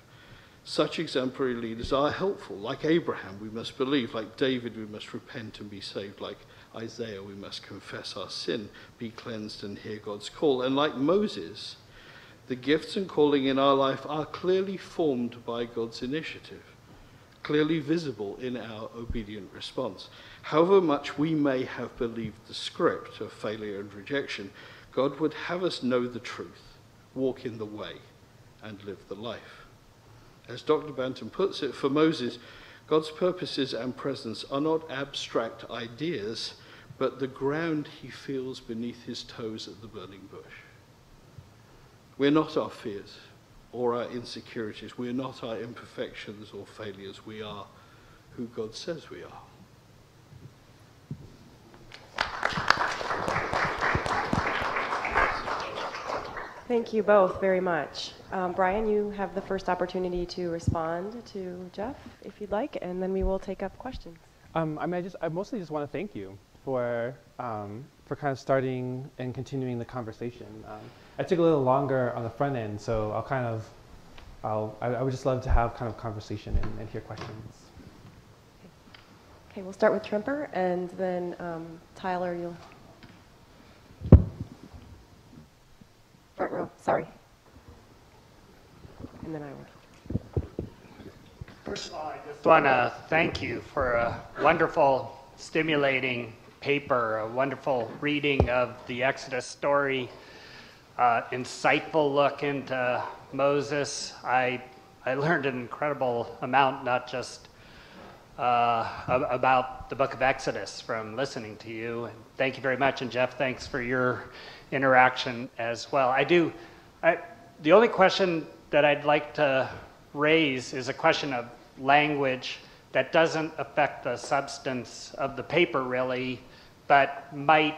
such exemplary leaders are helpful. Like Abraham, we must believe. Like David, we must repent and be saved. Like Isaiah, we must confess our sin, be cleansed, and hear God's call. And like Moses, the gifts and calling in our life are clearly formed by God's initiative, clearly visible in our obedient response. However much we may have believed the script of failure and rejection, God would have us know the truth, walk in the way, and live the life. As Dr. Bantum puts it, for Moses, God's purposes and presence are not abstract ideas, but the ground he feels beneath his toes at the burning bush. We're not our fears or our insecurities. We're not our imperfections or failures. We are who God says we are. Thank you both very much. Brian, you have the first opportunity to respond to Geoff, if you'd like, and then we will take up questions. I mostly just want to thank you for kind of starting and continuing the conversation. I took a little longer on the front end, so I would just love to have kind of conversation and hear questions. Okay, we'll start with Tremper, and then Tyler, you'll... Front row, sorry. And then I will. First of all, I just want to thank you for a wonderful, stimulating paper, a wonderful reading of the Exodus story, insightful look into Moses. I learned an incredible amount, not just about the book of Exodus from listening to you. And thank you very much. And Geoff, thanks for your interaction as well. The only question that I'd like to raise is a question of language that doesn't affect the substance of the paper really, but might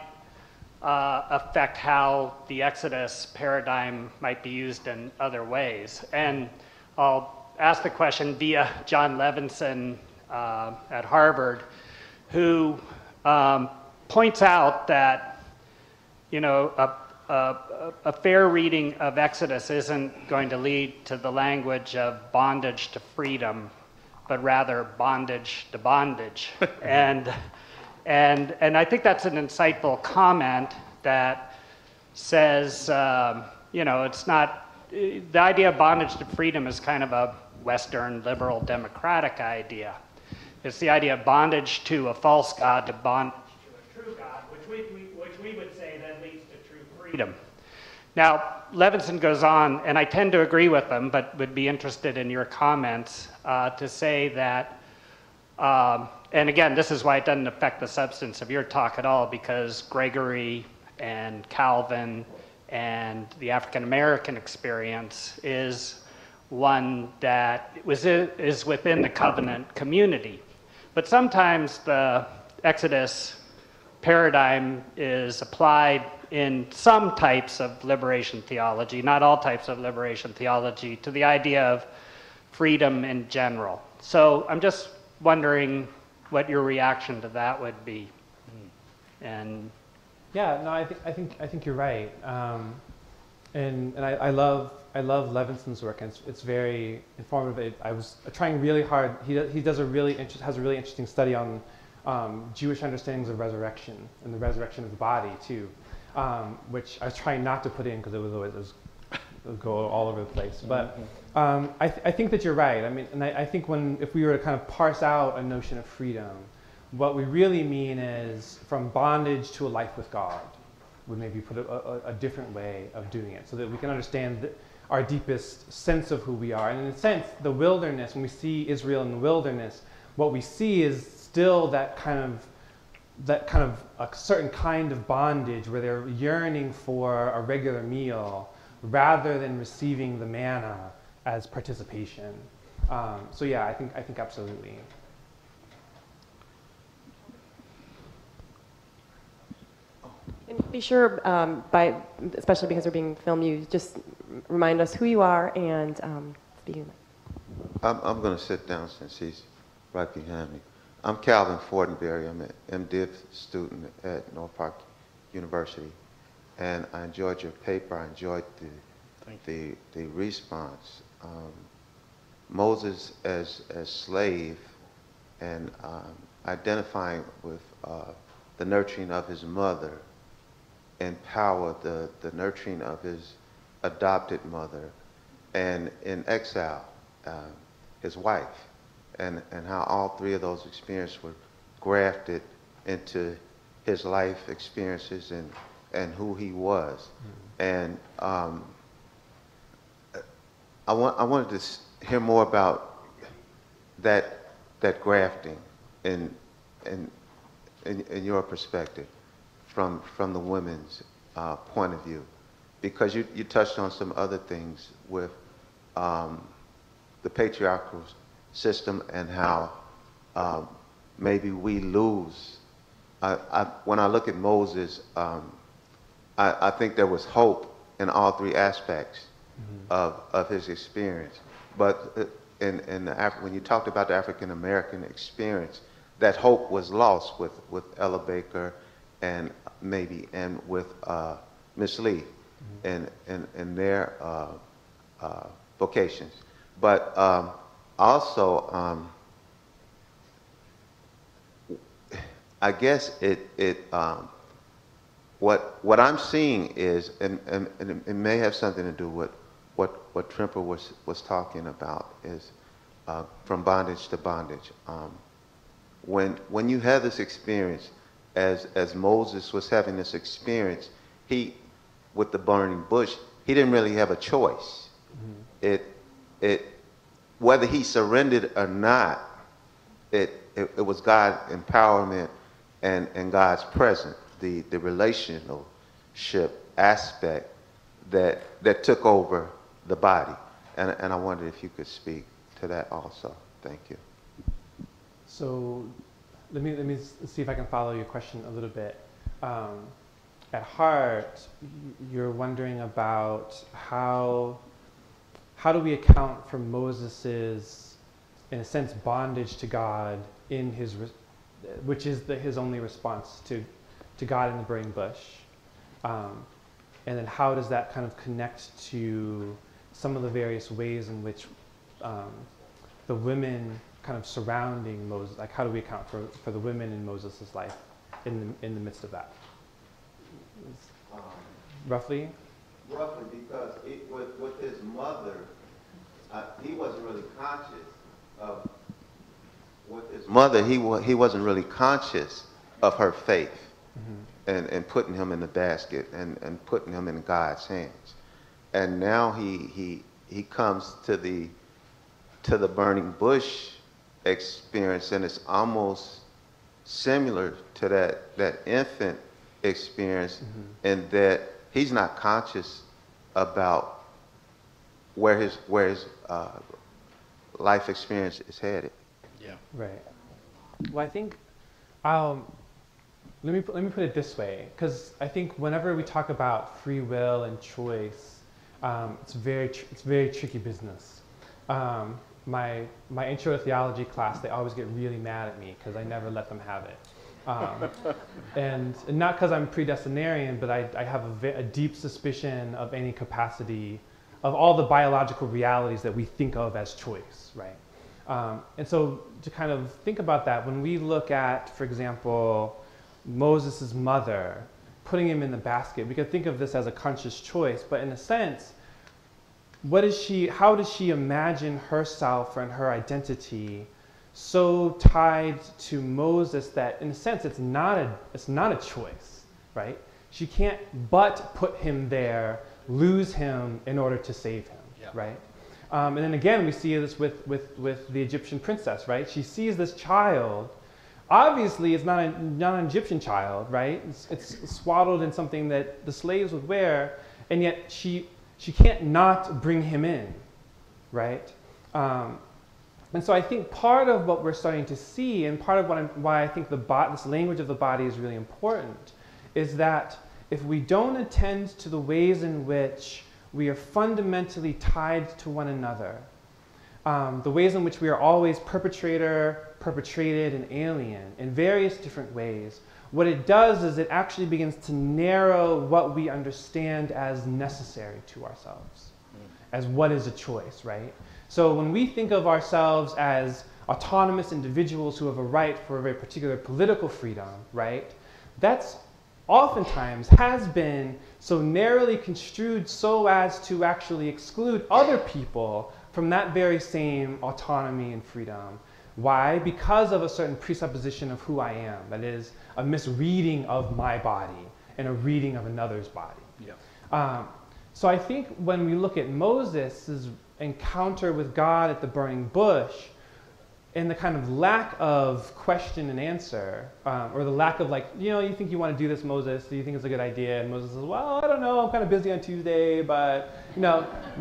affect how the Exodus paradigm might be used in other ways. And I'll ask the question via John Levinson at Harvard, who points out that, a fair reading of Exodus isn't going to lead to the language of bondage to freedom, but rather bondage to bondage. and I think that's an insightful comment that says, it's not, the idea of bondage to freedom is kind of a Western liberal democratic idea. It's the idea of bondage to a false god to bondage to a true God, which we would say then leads to true freedom. Now, Levinson goes on, and I tend to agree with him, but would be interested in your comments, to say that, and again, this is why it doesn't affect the substance of your talk at all, because Gregory and Calvin and the African American experience is one that is within the covenant community. But sometimes the Exodus paradigm is applied in some types of liberation theology, not all types of liberation theology, to the idea of freedom in general. So I'm just wondering what your reaction to that would be. And yeah, no, I think you're right, and I love Levinson's work, and it's very informative. I was trying really hard. He has a really interesting study on Jewish understandings of resurrection and the resurrection of the body too, which I was trying not to put in because it would go all over the place. But I think that you're right. I mean, and I think if we were to kind of parse out a notion of freedom, what we really mean is from bondage to a life with God, would maybe put a different way of doing it, so that we can understand our deepest sense of who we are. And in a sense, the wilderness, when we see Israel in the wilderness, what we see is still that kind of a certain kind of bondage where they're yearning for a regular meal rather than receiving the manna as participation. So yeah, I think absolutely. And be sure, especially because we're being filmed, you just remind us who you are and speaking. I'm going to sit down since he's right behind me. I'm Calvin Fortenberry. I'm an MDiv student at North Park University, and I enjoyed your paper. I enjoyed the response. Moses as slave and identifying with the nurturing of his mother, empowered the nurturing of his adopted mother, and in exile, his wife, and how all three of those experiences were grafted into his life experiences and who he was. And I wanted to hear more about that grafting in your perspective from the women's point of view, because you touched on some other things with the patriarchal system and how maybe we lose. When I look at Moses, I think there was hope in all three aspects of his experience. But when you talked about the African American experience, that hope was lost with Ella Baker and with Miss Lee and their vocations. But also, I guess what I'm seeing is, and it may have something to do with what Trimper was talking about, is from bondage to bondage. When you have this experience, as Moses was having this experience, with the burning bush, he didn't really have a choice. Whether he surrendered or not, it was God's empowerment and God's presence, the relationship aspect that took over the body. And I wondered if you could speak to that also. Thank you. So let me see if I can follow your question a little bit. At heart, you're wondering about how do we account for Moses's, in a sense, bondage to God in which is his only response to God in the burning bush. And then how does that kind of connect to some of the various ways in which the women kind of surrounding Moses, like how do we account for the women in Moses' life in the midst of that? Roughly? Roughly, because with his mother, he wasn't really conscious of, with his mother, he wasn't really conscious of her faith. And putting him in the basket and putting him in God's hands. And now he comes to the burning bush experience, and it's almost similar to that infant experience, in that he's not conscious about where his life experience is headed. Yeah. Right. Well, I think let me put it this way, because I think whenever we talk about free will and choice, it's very tricky business. My intro to theology class, they always get really mad at me because I never let them have it. And not because I'm predestinarian, but I have a deep suspicion of any capacity of all the biological realities that we think of as choice, right? And so to kind of think about that, when we look at, for example, Moses' mother, putting him in the basket, we could think of this as a conscious choice, but in a sense, how does she imagine herself and her identity so tied to Moses that in a sense it's not a choice, right? She can't but put him there, lose him in order to save him, right? And then again, we see this with the Egyptian princess, right? She sees this child. Obviously, it's not an Egyptian child, right? It's swaddled in something that the slaves would wear, and yet she can't not bring him in, right? And so I think part of what we're starting to see, and part of why I think this language of the body is really important, is that if we don't attend to the ways in which we are fundamentally tied to one another, the ways in which we are always perpetrator, perpetrated, and alien in various different ways, what it does is it actually begins to narrow what we understand as necessary to ourselves, as what is a choice, right? So when we think of ourselves as autonomous individuals who have a right for a very particular political freedom, right, that's oftentimes has been so narrowly construed so as to actually exclude other people from that very same autonomy and freedom. Why? Because of a certain presupposition of who I am. That is, a misreading of my body and a reading of another's body. Yeah. So I think when we look at Moses' encounter with God at the burning bush, and the kind of lack of question and answer, or the lack of you think you want to do this, Moses? Do you think it's a good idea? And Moses says, well, I don't know, I'm kind of busy on Tuesday, but we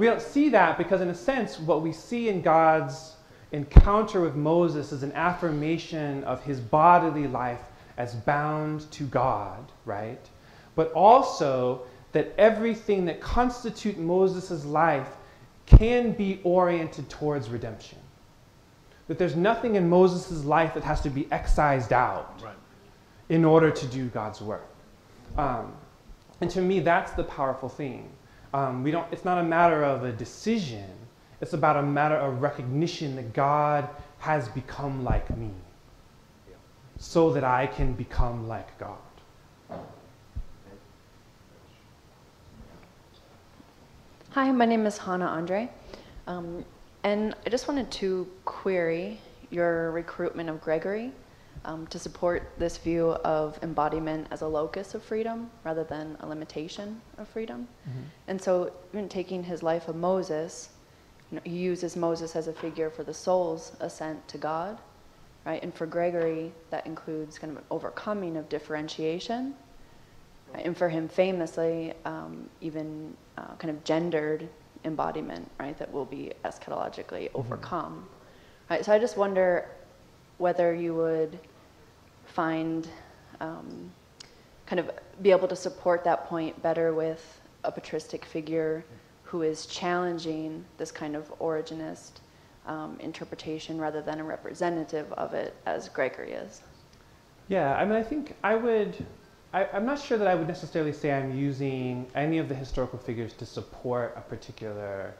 don't see that, because in a sense, what we see in God's encounter with Moses is an affirmation of his bodily life as bound to God, right? But also that everything that constitutes Moses' life can be oriented towards redemption. That there's nothing in Moses' life that has to be excised out in order to do God's work. And to me, that's the powerful thing. It's not a matter of a decision. It's about a matter of recognition that God has become like me so that I can become like God. Hi, my name is Hannah Andre, and I just wanted to query your recruitment of Gregory to support this view of embodiment as a locus of freedom rather than a limitation of freedom. And so even taking his life of Moses, he uses Moses as a figure for the soul's ascent to God, right? And for Gregory, that includes kind of an overcoming of differentiation. Right? And for him, famously, even kind of gendered embodiment, right? That will be eschatologically overcome. Right? So I just wonder whether you would find, kind of be able to support that point better with a patristic figure who is challenging this kind of originist interpretation rather than a representative of it as Gregory is. Yeah, I mean, I think I would I'm not sure that I would necessarily say I'm using any of the historical figures to support a particular,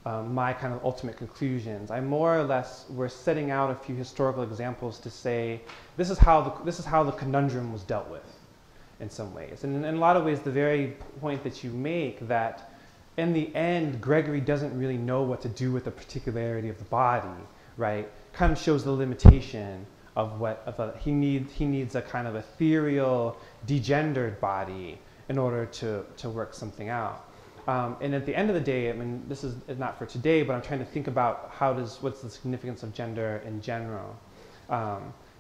my kind of ultimate conclusions. I more or less, we're setting out a few historical examples to say, this is how the conundrum was dealt with in some ways. And in a lot of ways, the very point that you make that in the end, Gregory doesn't really know what to do with the particularity of the body, right? Kind of shows the limitation of he needs a kind of ethereal, degendered body in order to work something out. And at the end of the day, I mean, this is not for today, but I'm trying to think about what's the significance of gender in general.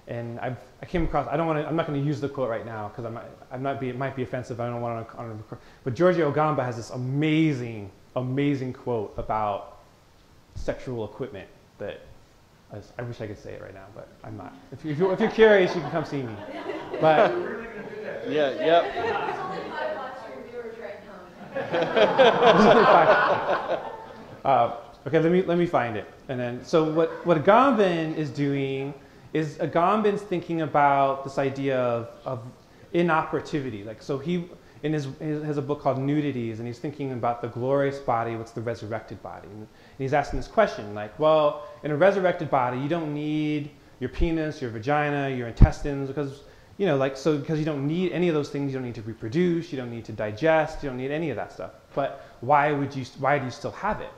And I came across, I'm not going to use the quote right now because it might be offensive. I don't want to record. But Giorgio Gamba has this amazing, amazing quote about sexual equipment that I wish I could say it right now, but I'm not. If you're curious, you can come see me. But okay, let me find it. And then, so what Agamben is doing is Agamben's thinking about this idea of inoperativity. Like, so he has a book called Nudities, and he's thinking about the glorious body, what's the resurrected body? And he's asking this question, like, well, in a resurrected body, you don't need your penis, your vagina, your intestines, because, because you don't need any of those things. You don't need to reproduce, you don't need to digest, you don't need any of that stuff. But why do you still have it?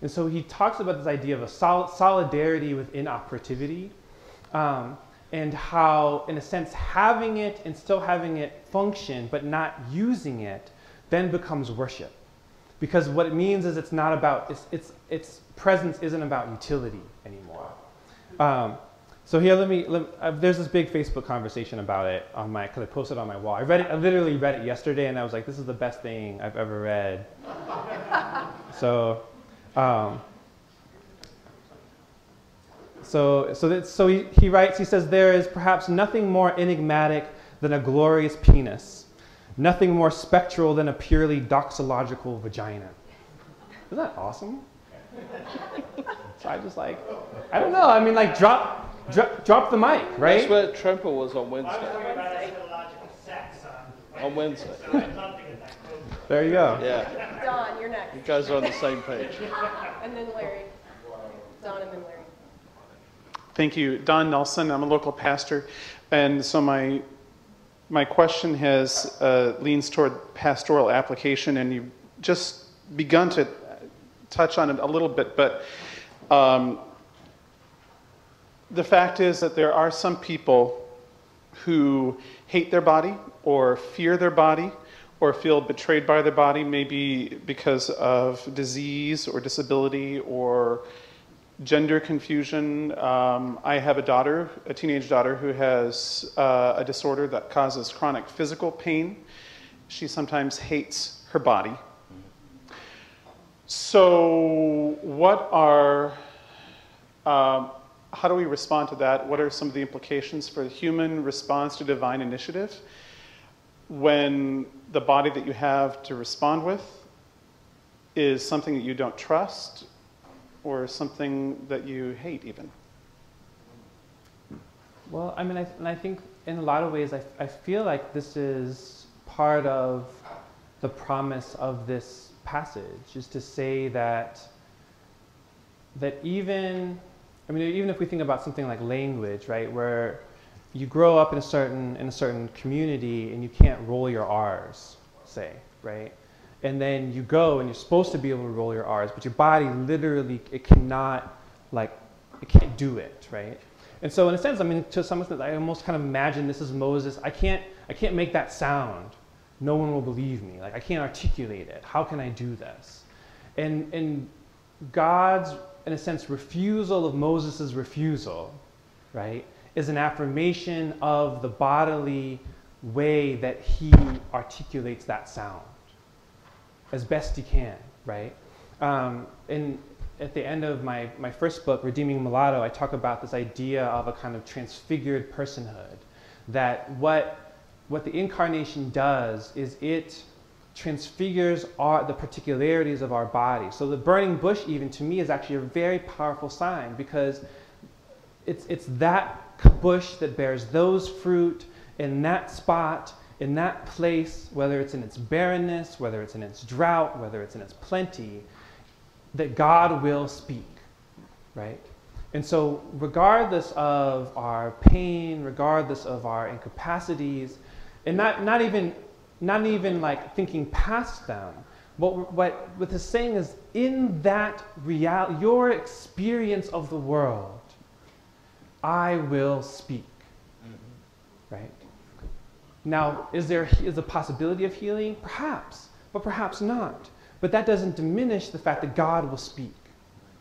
And so he talks about this idea of a solidarity with inoperativity, and how, in a sense, having it and still having it function but not using it then becomes worship. Because what it means is it's not about, its presence isn't about utility anymore. So here, there's this big Facebook conversation about it because I posted it on my wall. I literally read it yesterday, and I was like, this is the best thing I've ever read. So he writes, he says, there is perhaps nothing more enigmatic than a glorious penis, nothing more spectral than a purely doxological vagina. Isn't that awesome? So I just I don't know, I mean, drop the mic, right? That's where Tremper was on Wednesday. On Wednesday. There you go. Yeah. Don, you're next. You guys are on the same page. And then Larry. Don and then Larry. Thank you. Don Nelson, I'm a local pastor, and so my question leans toward pastoral application, and you've just begun to touch on it a little bit, but the fact is that there are some people who hate their body or fear their body or feel betrayed by their body, maybe because of disease or disability or gender confusion. I have a teenage daughter who has a disorder that causes chronic physical pain. She sometimes hates her body. So how do we respond to that? What are some of the implications for the human response to divine initiative when the body that you have to respond with is something that you don't trust or something that you hate even? Well, I mean, I think in a lot of ways, I feel like this is part of the promise of this passage, is to say that even if we think about something like language, right, where you grow up in a certain community and you can't roll your R's, say, right? And then you go and you're supposed to be able to roll your R's, but your body literally, it can't do it, right? And so in a sense, I mean, to some extent, I almost kind of imagine this is Moses. I can't make that sound. No one will believe me. Like, I can't articulate it. How can I do this? And God's, in a sense, refusal of Moses' refusal, right, is an affirmation of the bodily way that he articulates that sound as best he can, right? And at the end of my first book, Redeeming Mulatto, I talk about this idea of a kind of transfigured personhood, that what the incarnation does is it transfigures the particularities of our body. So the burning bush, even to me, is actually a very powerful sign, because it's that bush that bears those fruit in that spot in that place, whether it's in its barrenness, whether it's in its drought, whether it's in its plenty, that God will speak, right? And so regardless of our pain, regardless of our incapacities, and not even like thinking past them, what it's saying is, in that reality, your experience of the world, I will speak, right? Now, is a possibility of healing? Perhaps, but perhaps not. But that doesn't diminish the fact that God will speak,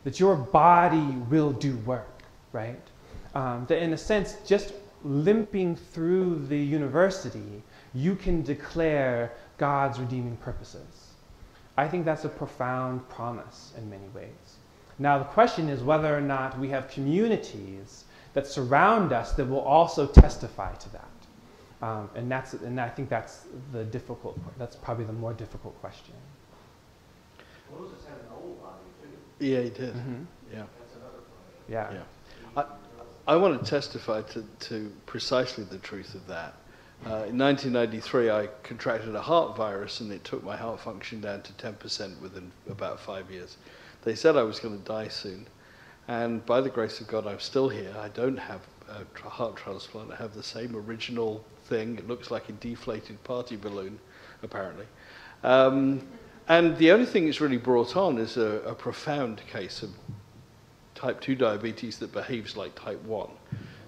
that your body will do work, right? That in a sense, just limping through the university, you can declare God's redeeming purposes. I think that's a profound promise in many ways. Now, the question is whether or not we have communities that surround us that will also testify to that. And I think that's the difficult part. That's probably the more difficult question. Moses had an old body too. Yeah, he did. Mm-hmm. Yeah. That's another point. Yeah. Yeah. I want to testify to precisely the truth of that. In 1993, I contracted a heart virus, and it took my heart function down to 10% within about 5 years. They said I was going to die soon, and by the grace of God, I'm still here. I don't have a heart transplant. I have the same original thing. It looks like a deflated party balloon, apparently. And the only thing it's really brought on is a profound case of type 2 diabetes that behaves like type 1.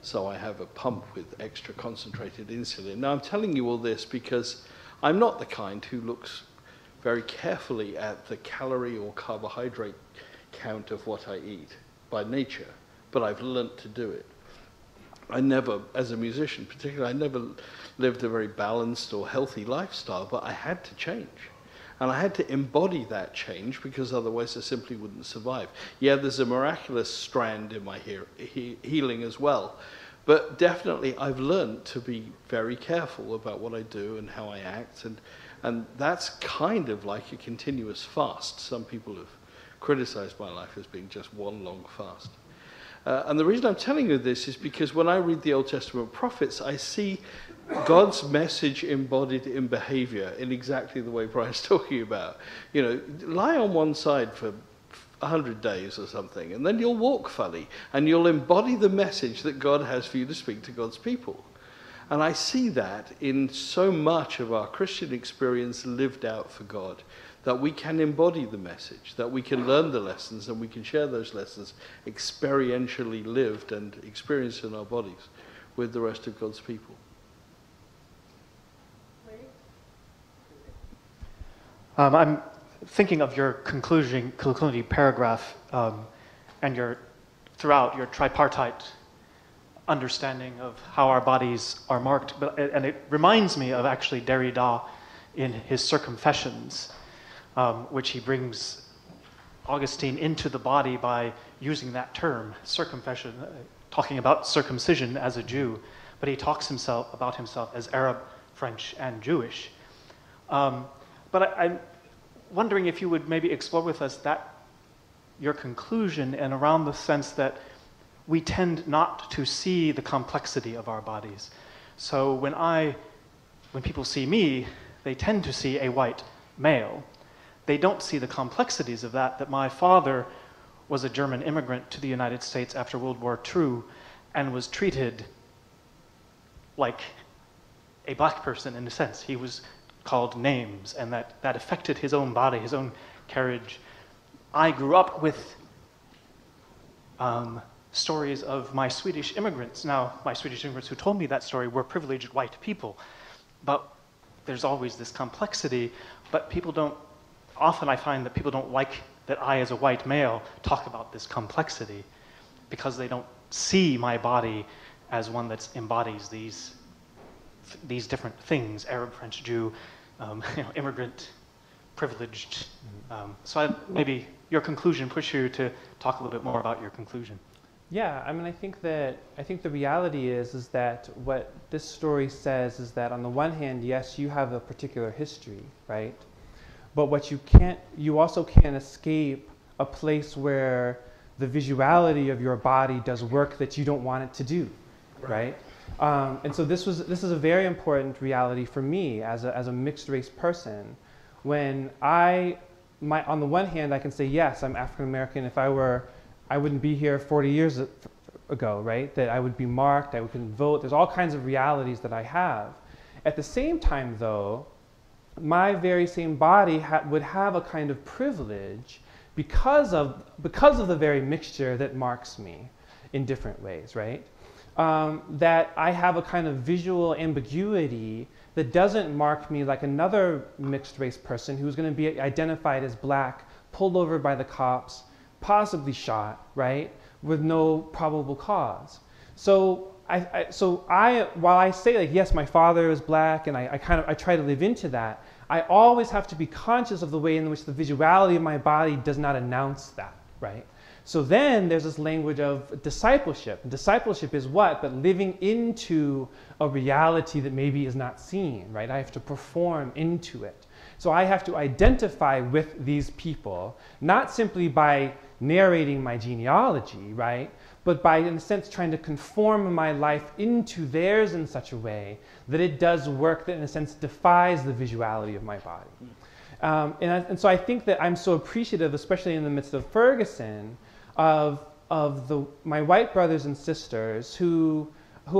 So I have a pump with extra concentrated insulin. Now, I'm telling you all this because I'm not the kind who looks very carefully at the calorie or carbohydrate count of what I eat by nature, but I've learnt to do it. I never, as a musician particularly, I never lived a very balanced or healthy lifestyle, but I had to change. And I had to embody that change because otherwise I simply wouldn't survive. Yeah, there's a miraculous strand in my healing as well. But definitely I've learned to be very careful about what I do and how I act. And that's kind of like a continuous fast. Some people have criticized my life as being just one long fast. And the reason I'm telling you this is because when I read the Old Testament prophets, I see God's message embodied in behavior in exactly the way Brian's talking about. You know, lie on one side for 100 days or something, and then you'll walk funny, and you'll embody the message that God has for you to speak to God's people. And I see that in so much of our Christian experience lived out for God, that we can embody the message, that we can learn the lessons, and we can share those lessons experientially lived and experienced in our bodies with the rest of God's people. I'm thinking of your concluding paragraph and throughout your tripartite understanding of how our bodies are marked. And it reminds me of actually Derrida in his Circumfessions, which he brings Augustine into the body by using that term, circumfession, talking about circumcision as a Jew, but he talks about himself as Arab, French, and Jewish. But I'm wondering if you would maybe explore with us your conclusion and around the sense that we tend not to see the complexity of our bodies. So when people see me, they tend to see a white male. They don't see the complexities of that my father was a German immigrant to the United States after World War II and was treated like a black person in a sense. He was called names, and that affected his own body, his own carriage. I grew up with stories of my Swedish immigrants. Now, my Swedish immigrants who told me that story were privileged white people, but there's always this complexity, but often I find that people don't like that I, as a white male, talk about this complexity because they don't see my body as one that embodies these different things, Arab, French, Jew, immigrant, privileged. So maybe your conclusion push you to talk a little bit more about your conclusion. Yeah, I mean, I think the reality is that what this story says is that on the one hand, yes, you have a particular history, right? But you also can't escape a place where the visuality of your body does work that you don't want it to do, right? And so this is a very important reality for me as a mixed race person. When on the one hand, I can say, yes, I'm African American. If I wouldn't be here 40 years ago, right? That I would be marked, I couldn't vote. There's all kinds of realities that I have. At the same time, though, my very same body would have a kind of privilege because of the very mixture that marks me in different ways, right? That I have a kind of visual ambiguity that doesn't mark me like another mixed race person who's going to be identified as black, pulled over by the cops, possibly shot, right, with no probable cause. So while I say, like, yes, my father is black, and I try to live into that, I always have to be conscious of the way in which the visuality of my body does not announce that, right? So then there's this language of discipleship. Discipleship is what? But living into a reality that maybe is not seen, right? I have to perform into it. So I have to identify with these people, not simply by narrating my genealogy, right? But by, in a sense, trying to conform my life into theirs in such a way that it does work that, in a sense, defies the visuality of my body. And so I think that I'm so appreciative, especially in the midst of Ferguson, of my white brothers and sisters who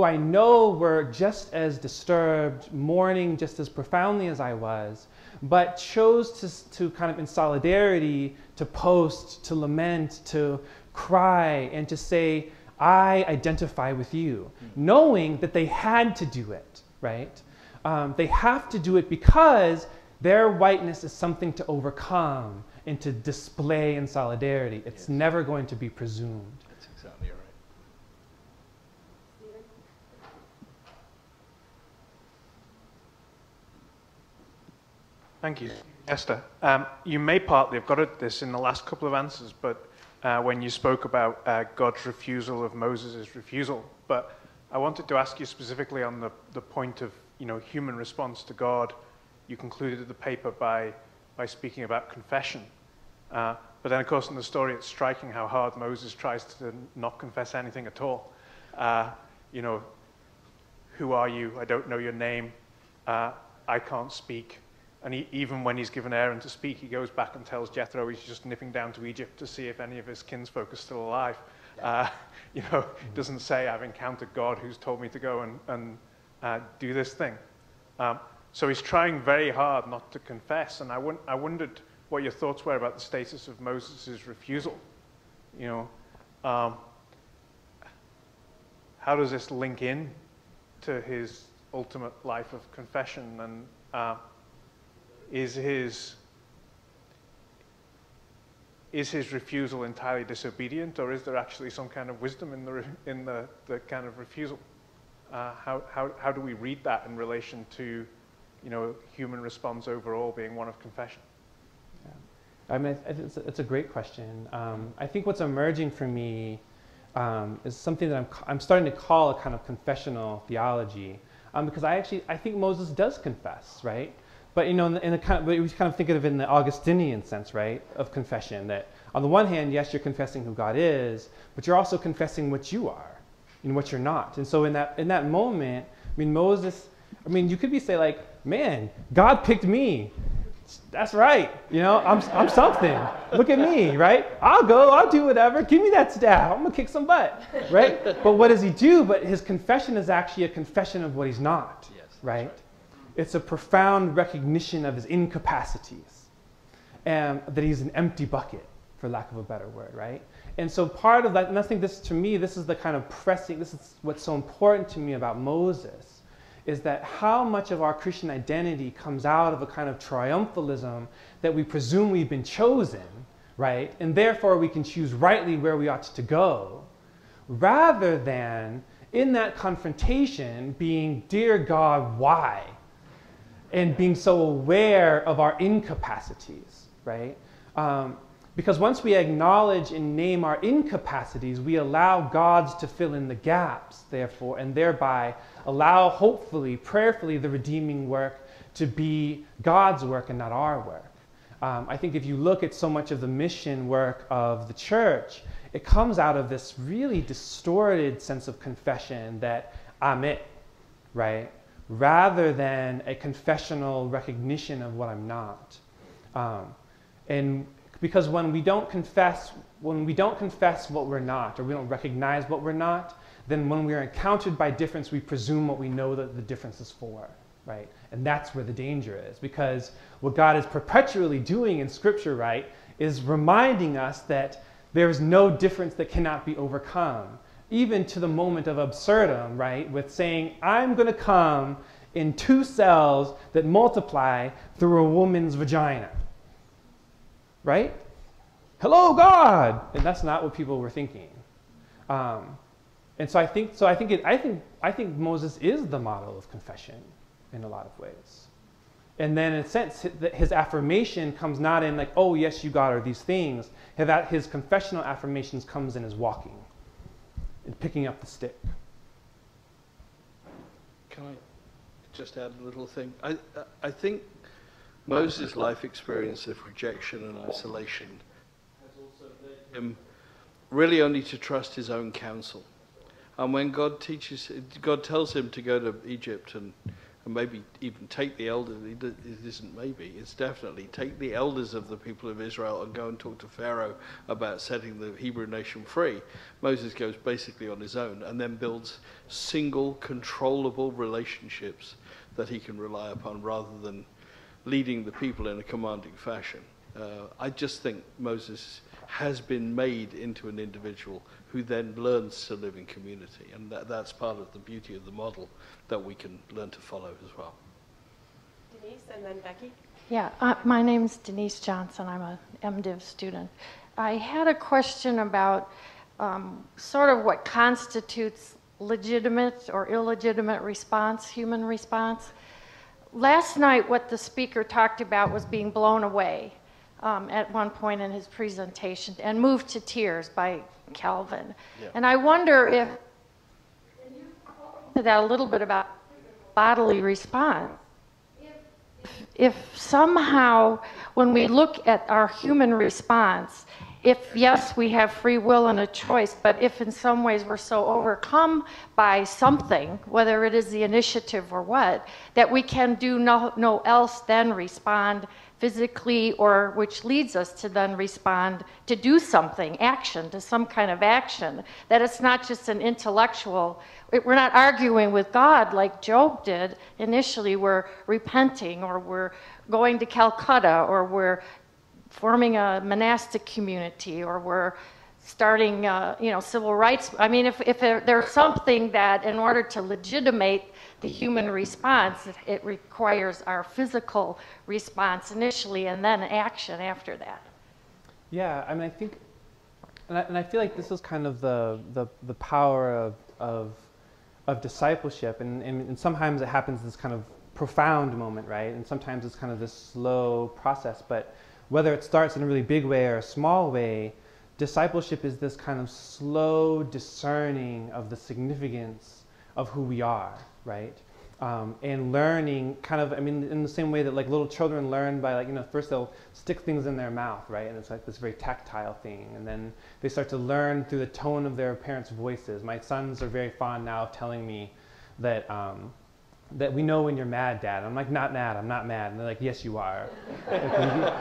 I know were just as disturbed, mourning just as profoundly as I was, but chose to kind of in solidarity to post, to lament, to cry, and to say, I identify with you, knowing that they had to do it, right? They have to do it because their whiteness is something to overcome and to display in solidarity. It's never going to be presumed. That's exactly right. Thank you. Esther, you may partly have got at this in the last couple of answers, but when you spoke about God's refusal of Moses' refusal. But I wanted to ask you specifically on the point of human response to God. You concluded the paper by speaking about confession. But then, of course, in the story, it's striking how hard Moses tries to not confess anything at all. Who are you? I don't know your name. I can't speak. And even when he's given Aaron to speak, he goes back and tells Jethro he's just nipping down to Egypt to see if any of his kinsfolk are still alive. Doesn't say, I've encountered God who's told me to go and do this thing. So he's trying very hard not to confess. And I wondered what your thoughts were about the status of Moses' refusal. How does this link in to his ultimate life of confession? And is his refusal entirely disobedient, or is there actually some kind of wisdom in the kind of refusal? How do we read that in relation to human response overall being one of confession? Yeah. I mean, it's a great question. I think what's emerging for me is something that I'm starting to call a kind of confessional theology, because I think Moses does confess, right? But but we kind of think of it in the Augustinian sense, right, of confession. That on the one hand, yes, you're confessing who God is, but you're also confessing what you are and what you're not. And so in that moment, Moses, you could be say like, man, God picked me. That's right. I'm something. Look at me, right? I'll do whatever. Give me that staff. I'm gonna kick some butt, right? But what does he do? But his confession is actually a confession of what he's not, right? It's a profound recognition of his incapacities, and that he's an empty bucket, for lack of a better word, right? And so part of that, and I think this is the kind of this is what's so important to me about Moses, is that how much of our Christian identity comes out of a kind of triumphalism that we presume we've been chosen, right? And therefore we can choose rightly where we ought to go, rather than in that confrontation being, dear God, why? And being so aware of our incapacities, right? Because once we acknowledge and name our incapacities, we allow God to fill in the gaps, therefore, and thereby allow, hopefully, prayerfully, the redeeming work to be God's work and not our work. I think if you look at so much of the mission work of the church, it comes out of this really distorted sense of confession that I'm it, right? Rather than a confessional recognition of what I'm not. And because when we don't confess what we're not, or we don't recognize what we're not, then when we are encountered by difference, we presume what we know that the difference is for, right? And that's where the danger is, because what God is perpetually doing in Scripture, right, is reminding us that there is no difference that cannot be overcome, even to the moment of absurdum, right, with saying, I'm going to come in 2 cells that multiply through a woman's vagina, right? Hello, God! And that's not what people were thinking. And so I think Moses is the model of confession in a lot of ways. And then in a sense, his affirmation comes not in like, oh, yes, you God are these things. His confessional affirmations comes in as walking and picking up the stick. Can I just add a little thing? I think Moses' life experience of rejection and isolation has also led him really only to trust his own counsel. And when God tells him to go to Egypt and maybe even take the elders, it isn't maybe, it's definitely take the elders of the people of Israel and go and talk to Pharaoh about setting the Hebrew nation free. Moses goes basically on his own and then builds single, controllable relationships that he can rely upon rather than leading the people in a commanding fashion. I just think Moses has been made into an individual who then learns to live in community. And that's part of the beauty of the model that we can learn to follow as well. Denise and then Becky. Yeah, my name's Denise Johnson. I'm a MDiv student. I had a question about sort of what constitutes legitimate or illegitimate response, human response. Last night, what the speaker talked about was being blown away at one point in his presentation and moved to tears by Calvin. Yeah. And I wonder if, can you talk to that a little bit about bodily response? If somehow, when we look at our human response, if yes, we have free will and a choice, but if in some ways we're so overcome by something, whether it is the initiative or what, that we can do no else than respond physically, or which leads us to then respond to do something, action, to some kind of action, that it's not just an intellectual, we're not arguing with God like Job did initially, we're repenting, or we're going to Calcutta, or we're forming a monastic community, or we're starting civil rights. I mean, if there's something that in order to legitimate the human response, it requires our physical response initially and then action after that. Yeah, I mean, I think, and I feel like this is kind of the power of discipleship, and sometimes it happens this kind of profound moment, right? And sometimes it's kind of this slow process, but whether it starts in a really big way or a small way, discipleship is this kind of slow discerning of the significance of who we are, right? And learning kind of, I mean, in the same way that like little children learn by like, first they'll stick things in their mouth, right? And it's like this very tactile thing. And then they start to learn through the tone of their parents' voices. My sons are very fond now of telling me that, that we know when you're mad, Dad. I'm like, not mad, I'm not mad. And they're like, yes, you are.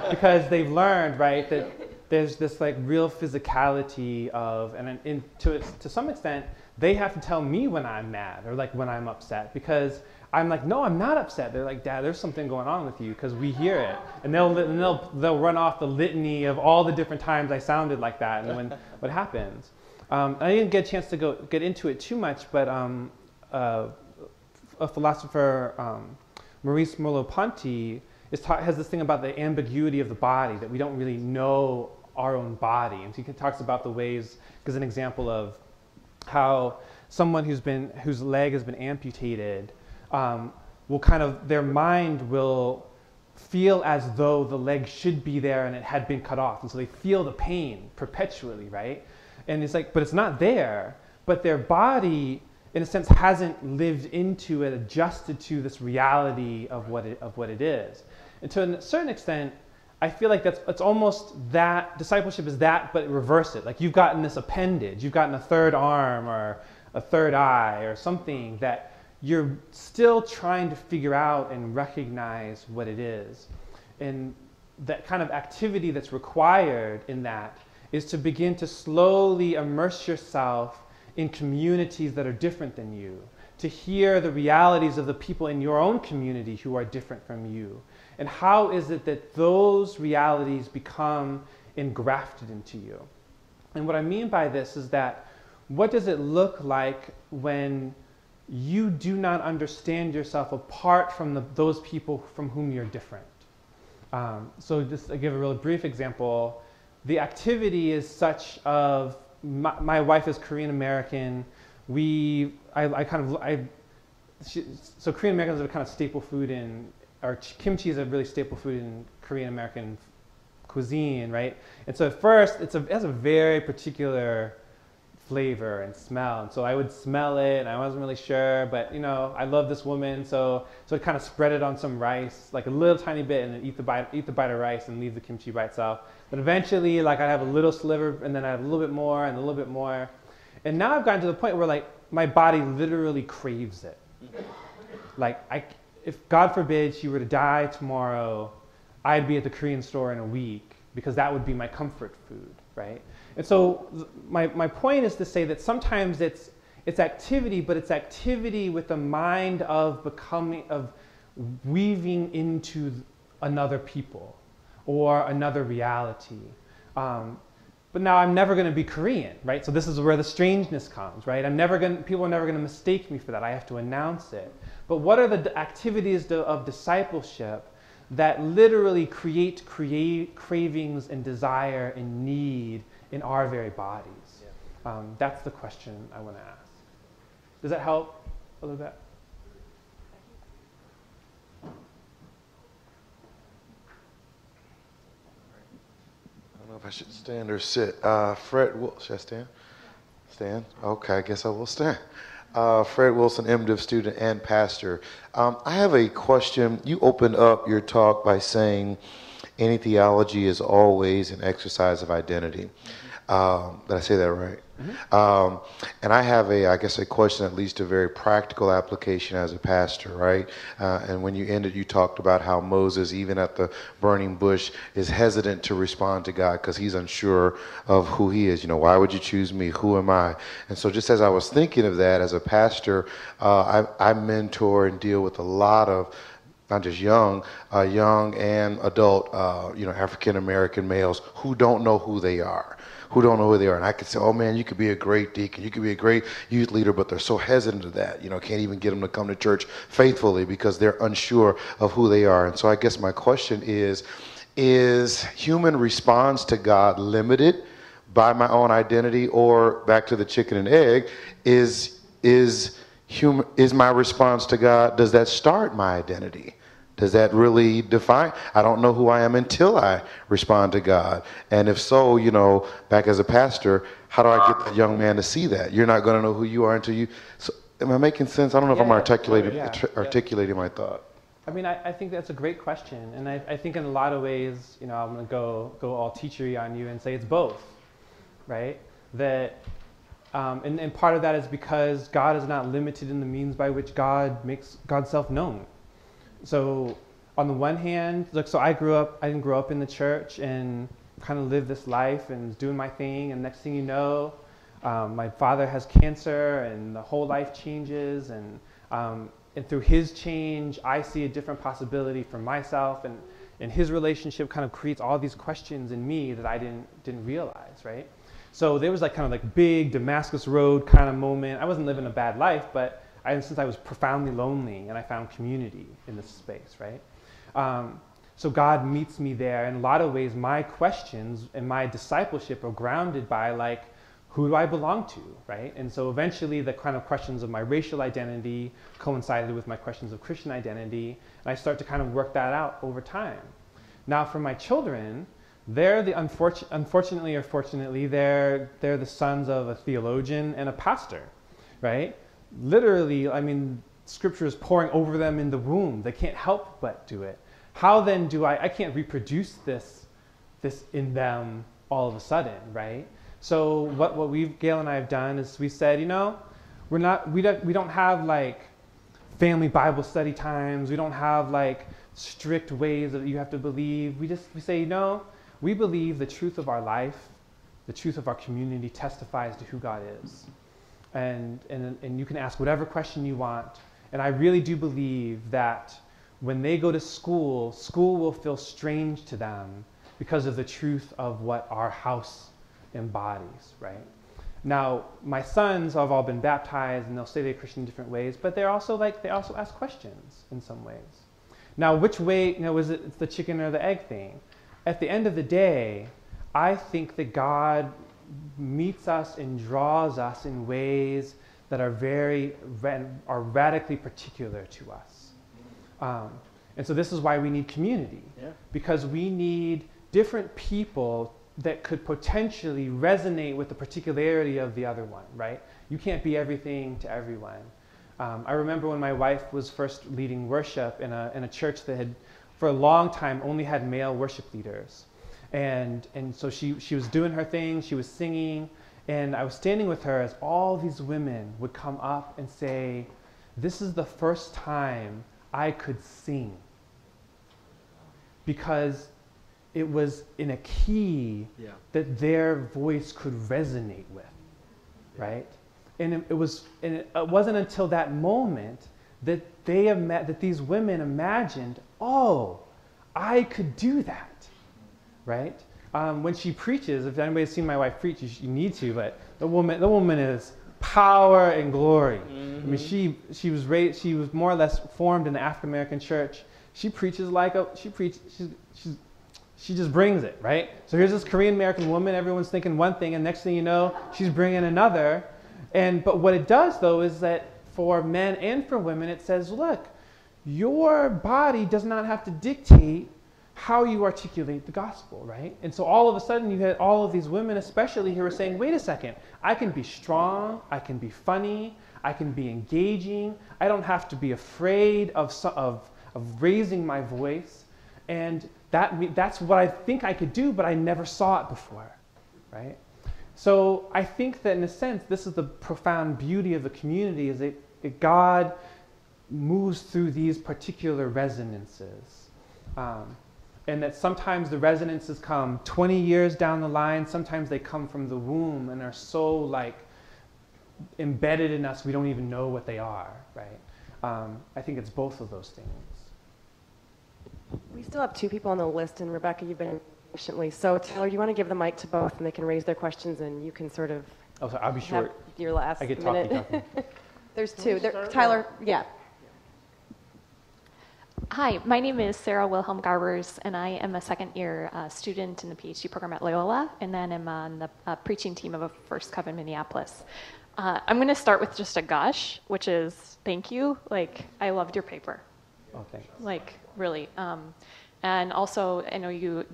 Because they've learned, right, that there's this like real physicality of, and to some extent, they have to tell me when I'm mad or like when I'm upset, because I'm like, no, I'm not upset. They're like, Dad, there's something going on with you, because we hear it. And they'll run off the litany of all the different times I sounded like that and when what happens. I didn't get a chance to get into it too much, but a philosopher, Maurice Merleau-Ponty, has this thing about the ambiguity of the body, that we don't really know our own body. And he talks about the ways, gives an example of how someone whose leg has been amputated will kind of, their mind will feel as though the leg should be there and it had been cut off. And so they feel the pain perpetually, right? And it's like, but it's not there. But their body, in a sense, hasn't lived into it, adjusted to this reality of what it is. And to a certain extent, I feel like it's almost that, discipleship is that, but reverse it. Like you've gotten this appendage, you've gotten a third arm or a third eye or something that you're still trying to figure out and recognize what it is. And that kind of activity that's required in that is to begin to slowly immerse yourself in communities that are different than you, to hear the realities of the people in your own community who are different from you. And how is it that those realities become engrafted into you? And what I mean by this is that what does it look like when you do not understand yourself apart from those people from whom you're different? So just to give a real brief example, the activity is such of, my wife is Korean American. So Korean Americans are kind of staple food or kimchi is a really staple food in Korean American cuisine, right? And so at first, it has a very particular flavor and smell. And so I would smell it, and I wasn't really sure, but I love this woman, so I kind of spread it on some rice, like a little tiny bit, and then eat the bite of rice and leave the kimchi by itself. But eventually, like I'd have a little sliver, and then I'd have a little bit more, and a little bit more. And now I've gotten to the point where like my body literally craves it. Like if God forbid she were to die tomorrow, I'd be at the Korean store in a week because that would be my comfort food, right? And so my point is to say that sometimes it's activity, but it's activity with the mind of weaving into another people or another reality. But now I'm never going to be Korean, right? So this is where the strangeness comes, right? People are never going to mistake me for that. I have to announce it. But what are the activities of discipleship that literally create cravings and desire and need in our very bodies? Yeah. That's the question I want to ask. Does that help a little bit? I don't know if I should stand or sit. Fred, should I stand? Stand? Okay, I guess I will stand. Fred Wilson, MDiv student and pastor. I have a question. You opened up your talk by saying any theology is always an exercise of identity. Did I say that right? Mm-hmm. And I have I guess a question that leads to a very practical application as a pastor, right? And when you ended, you talked about how Moses, even at the burning bush, is hesitant to respond to God because he's unsure of who he is. Why would you choose me? Who am I? And so just as I was thinking of that as a pastor, I mentor and deal with a lot of not just young and adult, African-American males who don't know who they are. And I could say, oh man, you could be a great deacon, you could be a great youth leader, but they're so hesitant to that, can't even get them to come to church faithfully because they're unsure of who they are. And so I guess my question is human response to God limited by my own identity, or back to the chicken and egg, is my response to God, does that start my identity? Does that really define? I don't know who I am until I respond to God. And if so, back as a pastor, how do I get the young man to see that? You're not going to know who you are until you. So, am I making sense? I don't know if I'm articulating my thought. I mean, I think that's a great question. And I think in a lot of ways, I'm going to go all teachery on you and say it's both, right? That, and part of that is because God is not limited in the means by which God makes God's self known. So on the one hand, so I didn't grow up in the church and kind of lived this life and was doing my thing. And next thing you know, my father has cancer and the whole life changes. And through his change, I see a different possibility for myself. And his relationship kind of creates all these questions in me that I didn't realize, right? So there was like kind of like big Damascus Road kind of moment. I wasn't living a bad life, but since I was profoundly lonely and I found community in this space, right? So God meets me there. In a lot of ways, my questions and my discipleship are grounded by like, who do I belong to, right? And so eventually the kind of questions of my racial identity coincided with my questions of Christian identity. And I start to kind of work that out over time. Now for my children, they're unfortunately or fortunately, they're the sons of a theologian and a pastor, right? Literally, I mean, Scripture is pouring over them in the womb. They can't help but do it. How then do I can't reproduce this in them all of a sudden, right? So what Gail and I have done is we said, we don't have like family Bible study times. We don't have like strict ways that you have to believe. We say, no, we believe the truth of our life, the truth of our community testifies to who God is. And you can ask whatever question you want. And I really do believe that when they go to school, school will feel strange to them because of the truth of what our house embodies, right? Now, my sons have all been baptized, and they'll say they're Christian in different ways, but they also ask questions in some ways. Now, which way, is it it's the chicken or the egg thing? At the end of the day, I think that God meets us and draws us in ways that are radically particular to us. And so this is why we need community, because we need different people that could potentially resonate with the particularity of the other one, right? You can't be everything to everyone. I remember when my wife was first leading worship in a church that had, for a long time, only had male worship leaders. And so she was doing her thing, she was singing, and I was standing with her as all these women would come up and say, this is the first time I could sing. Because it was in a key that their voice could resonate with, right? And it wasn't until that moment that that these women imagined, oh, I could do that, right? When she preaches, if anybody's seen my wife preach, you need to, but the woman is power and glory. I mean, she was more or less formed in the African American church. She preaches she just brings it, right? So here's this Korean American woman, everyone's thinking one thing, and next thing you know, she's bringing another. But what it does, though, is that for men and for women, it says, look, your body does not have to dictate how you articulate the gospel, right? And so all of a sudden, you had all of these women, especially, who were saying, wait a second, I can be strong, I can be funny, I can be engaging, I don't have to be afraid of raising my voice. And that's what I think I could do, but I never saw it before, right? So I think that in a sense, this is the profound beauty of the community, is that God moves through these particular resonances. And that sometimes the resonances come 20 years down the line, sometimes they come from the womb and are so like embedded in us we don't even know what they are, right? I think it's both of those things. We still have two people on the list, and Rebecca, you've been patiently. So Taylor, do you want to give the mic to both, and they can raise their questions, and you can sort of sorry, I'll be short. Your last I get minute. talking. There's two. Tyler, yeah. Hi, my name is Sarah Wilhelm Garbers, and I am a second-year student in the PhD program at Loyola, and then I'm on the preaching team of a First Coven Minneapolis. I'm going to start with just a gush, which is thank you. Like, I loved your paper. Oh, thanks. Like, really. And also, I know you,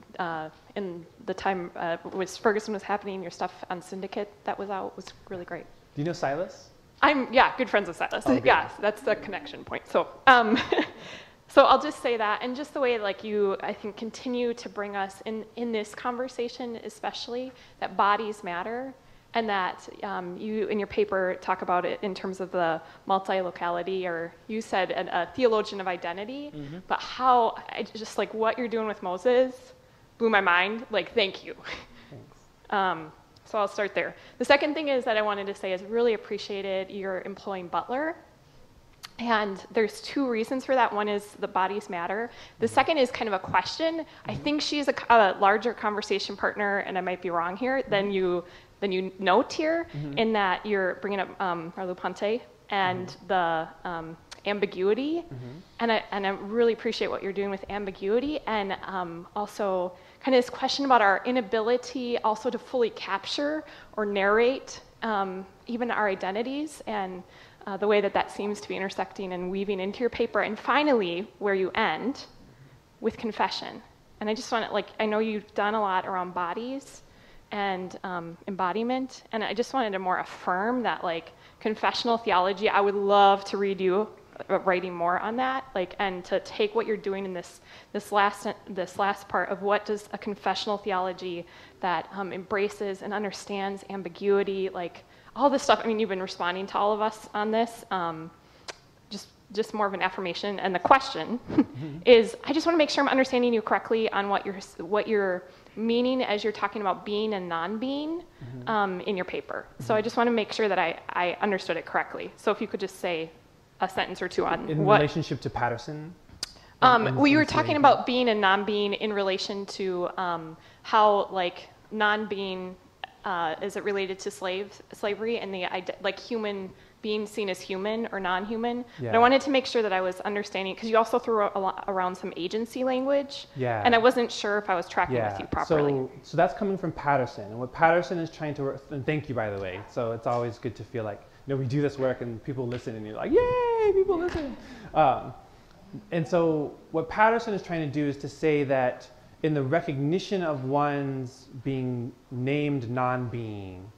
in the time when Ferguson was happening, your stuff on Syndicate that was out was really great. Do you know Silas? I'm good friends with Silas. Oh, yeah, that's the connection point. So, so I'll just say that, and just the way like you, I think, continue to bring us in this conversation, especially that bodies matter, and that you in your paper talk about it in terms of the multi-locality, or you said a theologian of identity, but how I just like what you're doing with Moses blew my mind. Like, thank you. Thanks. So I'll start there. The second thing is that I wanted to say is really appreciated your employing Butler. And there's two reasons for that. One is the bodies matter. The second is kind of a question. I think she's a larger conversation partner, and I might be wrong here, than you note here, in that you're bringing up Merleau-Ponty and the ambiguity. And I really appreciate what you're doing with ambiguity, and also kind of this question about our inability also to fully capture or narrate even our identities, and the way that seems to be intersecting and weaving into your paper. And finally, where you end with confession. And I just want to, I know you've done a lot around bodies and embodiment, and I just wanted to more affirm that, confessional theology, I would love to read you writing more on that, and to take what you're doing in this last part of what does a confessional theology that embraces and understands ambiguity, all this stuff. I mean, you've been responding to all of us on this. Just more of an affirmation. And the question is, I just want to make sure I'm understanding you correctly on what you're meaning as you're talking about being and non-being in your paper. So I just want to make sure that I understood it correctly. So if you could just say a sentence or two on in relationship to Patterson. Well, you were talking about being and non-being in relation to how like non-being is it related to slavery and the like human being seen as human or non-human. Yeah. But I wanted to make sure that I was understanding, because you also threw around some agency language. Yeah. And I wasn't sure if I was tracking with you properly. So that's coming from Patterson. And what Patterson is trying to work, and thank you, by the way. So it's always good to feel like, we do this work and people listen and you're like, yay, people listen. And so what Patterson is trying to do is to say that in the recognition of one's being named non-being,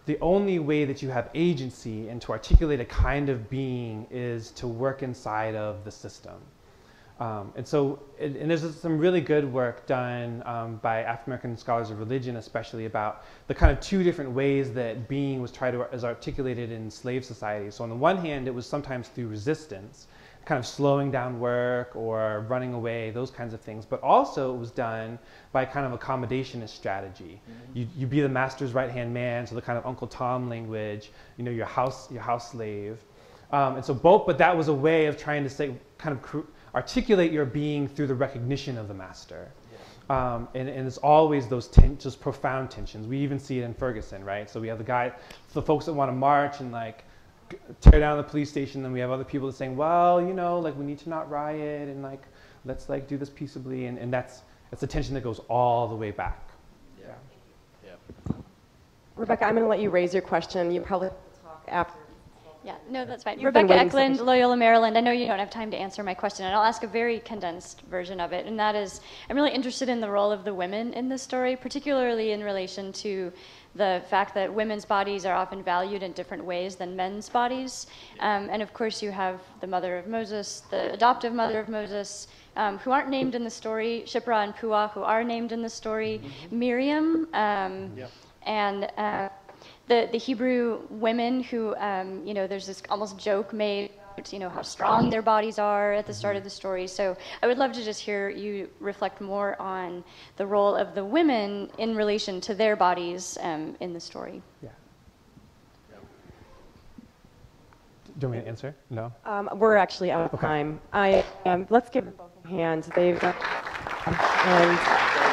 the only way that you have agency and to articulate a kind of being is to work inside of the system. And there's some really good work done by African-American scholars of religion, especially about the kind of two different ways that being was articulated in slave society. So on the one hand, it was sometimes through resistance, kind of slowing down work or running away, those kinds of things. But also it was done by kind of accommodationist strategy. You be the master's right-hand man, so the kind of Uncle Tom language, your house slave. And so but that was a way of trying to say, kind of articulate your being through the recognition of the master. And it's always those just profound tensions. We even see it in Ferguson, right? So we have the folks that want to march and like tear down the police station, then we have other people that are saying, well, like we need to not riot and like let's like do this peaceably, and that's a tension that goes all the way back. Yeah. Rebecca, I'm going to let you raise your question. You probably talk after. Yeah, no, that's fine. You've been Rebecca waiting so Eklund, much. Loyola, Maryland. I know you don't have time to answer my question, and I'll ask a very condensed version of it, and that is, I'm really interested in the role of the women in this story, particularly in relation to the fact that women's bodies are often valued in different ways than men's bodies. And of course, you have the mother of Moses, the adoptive mother of Moses, who aren't named in the story, Shiphrah and Puah, who are named in the story, Miriam, and the Hebrew women who, there's this almost joke made about, how strong their bodies are at the start of the story. So I would love to just hear you reflect more on the role of the women in relation to their bodies in the story. Yeah. Do you want me to answer? No? We're actually out of time. Let's give them both a hand. They've and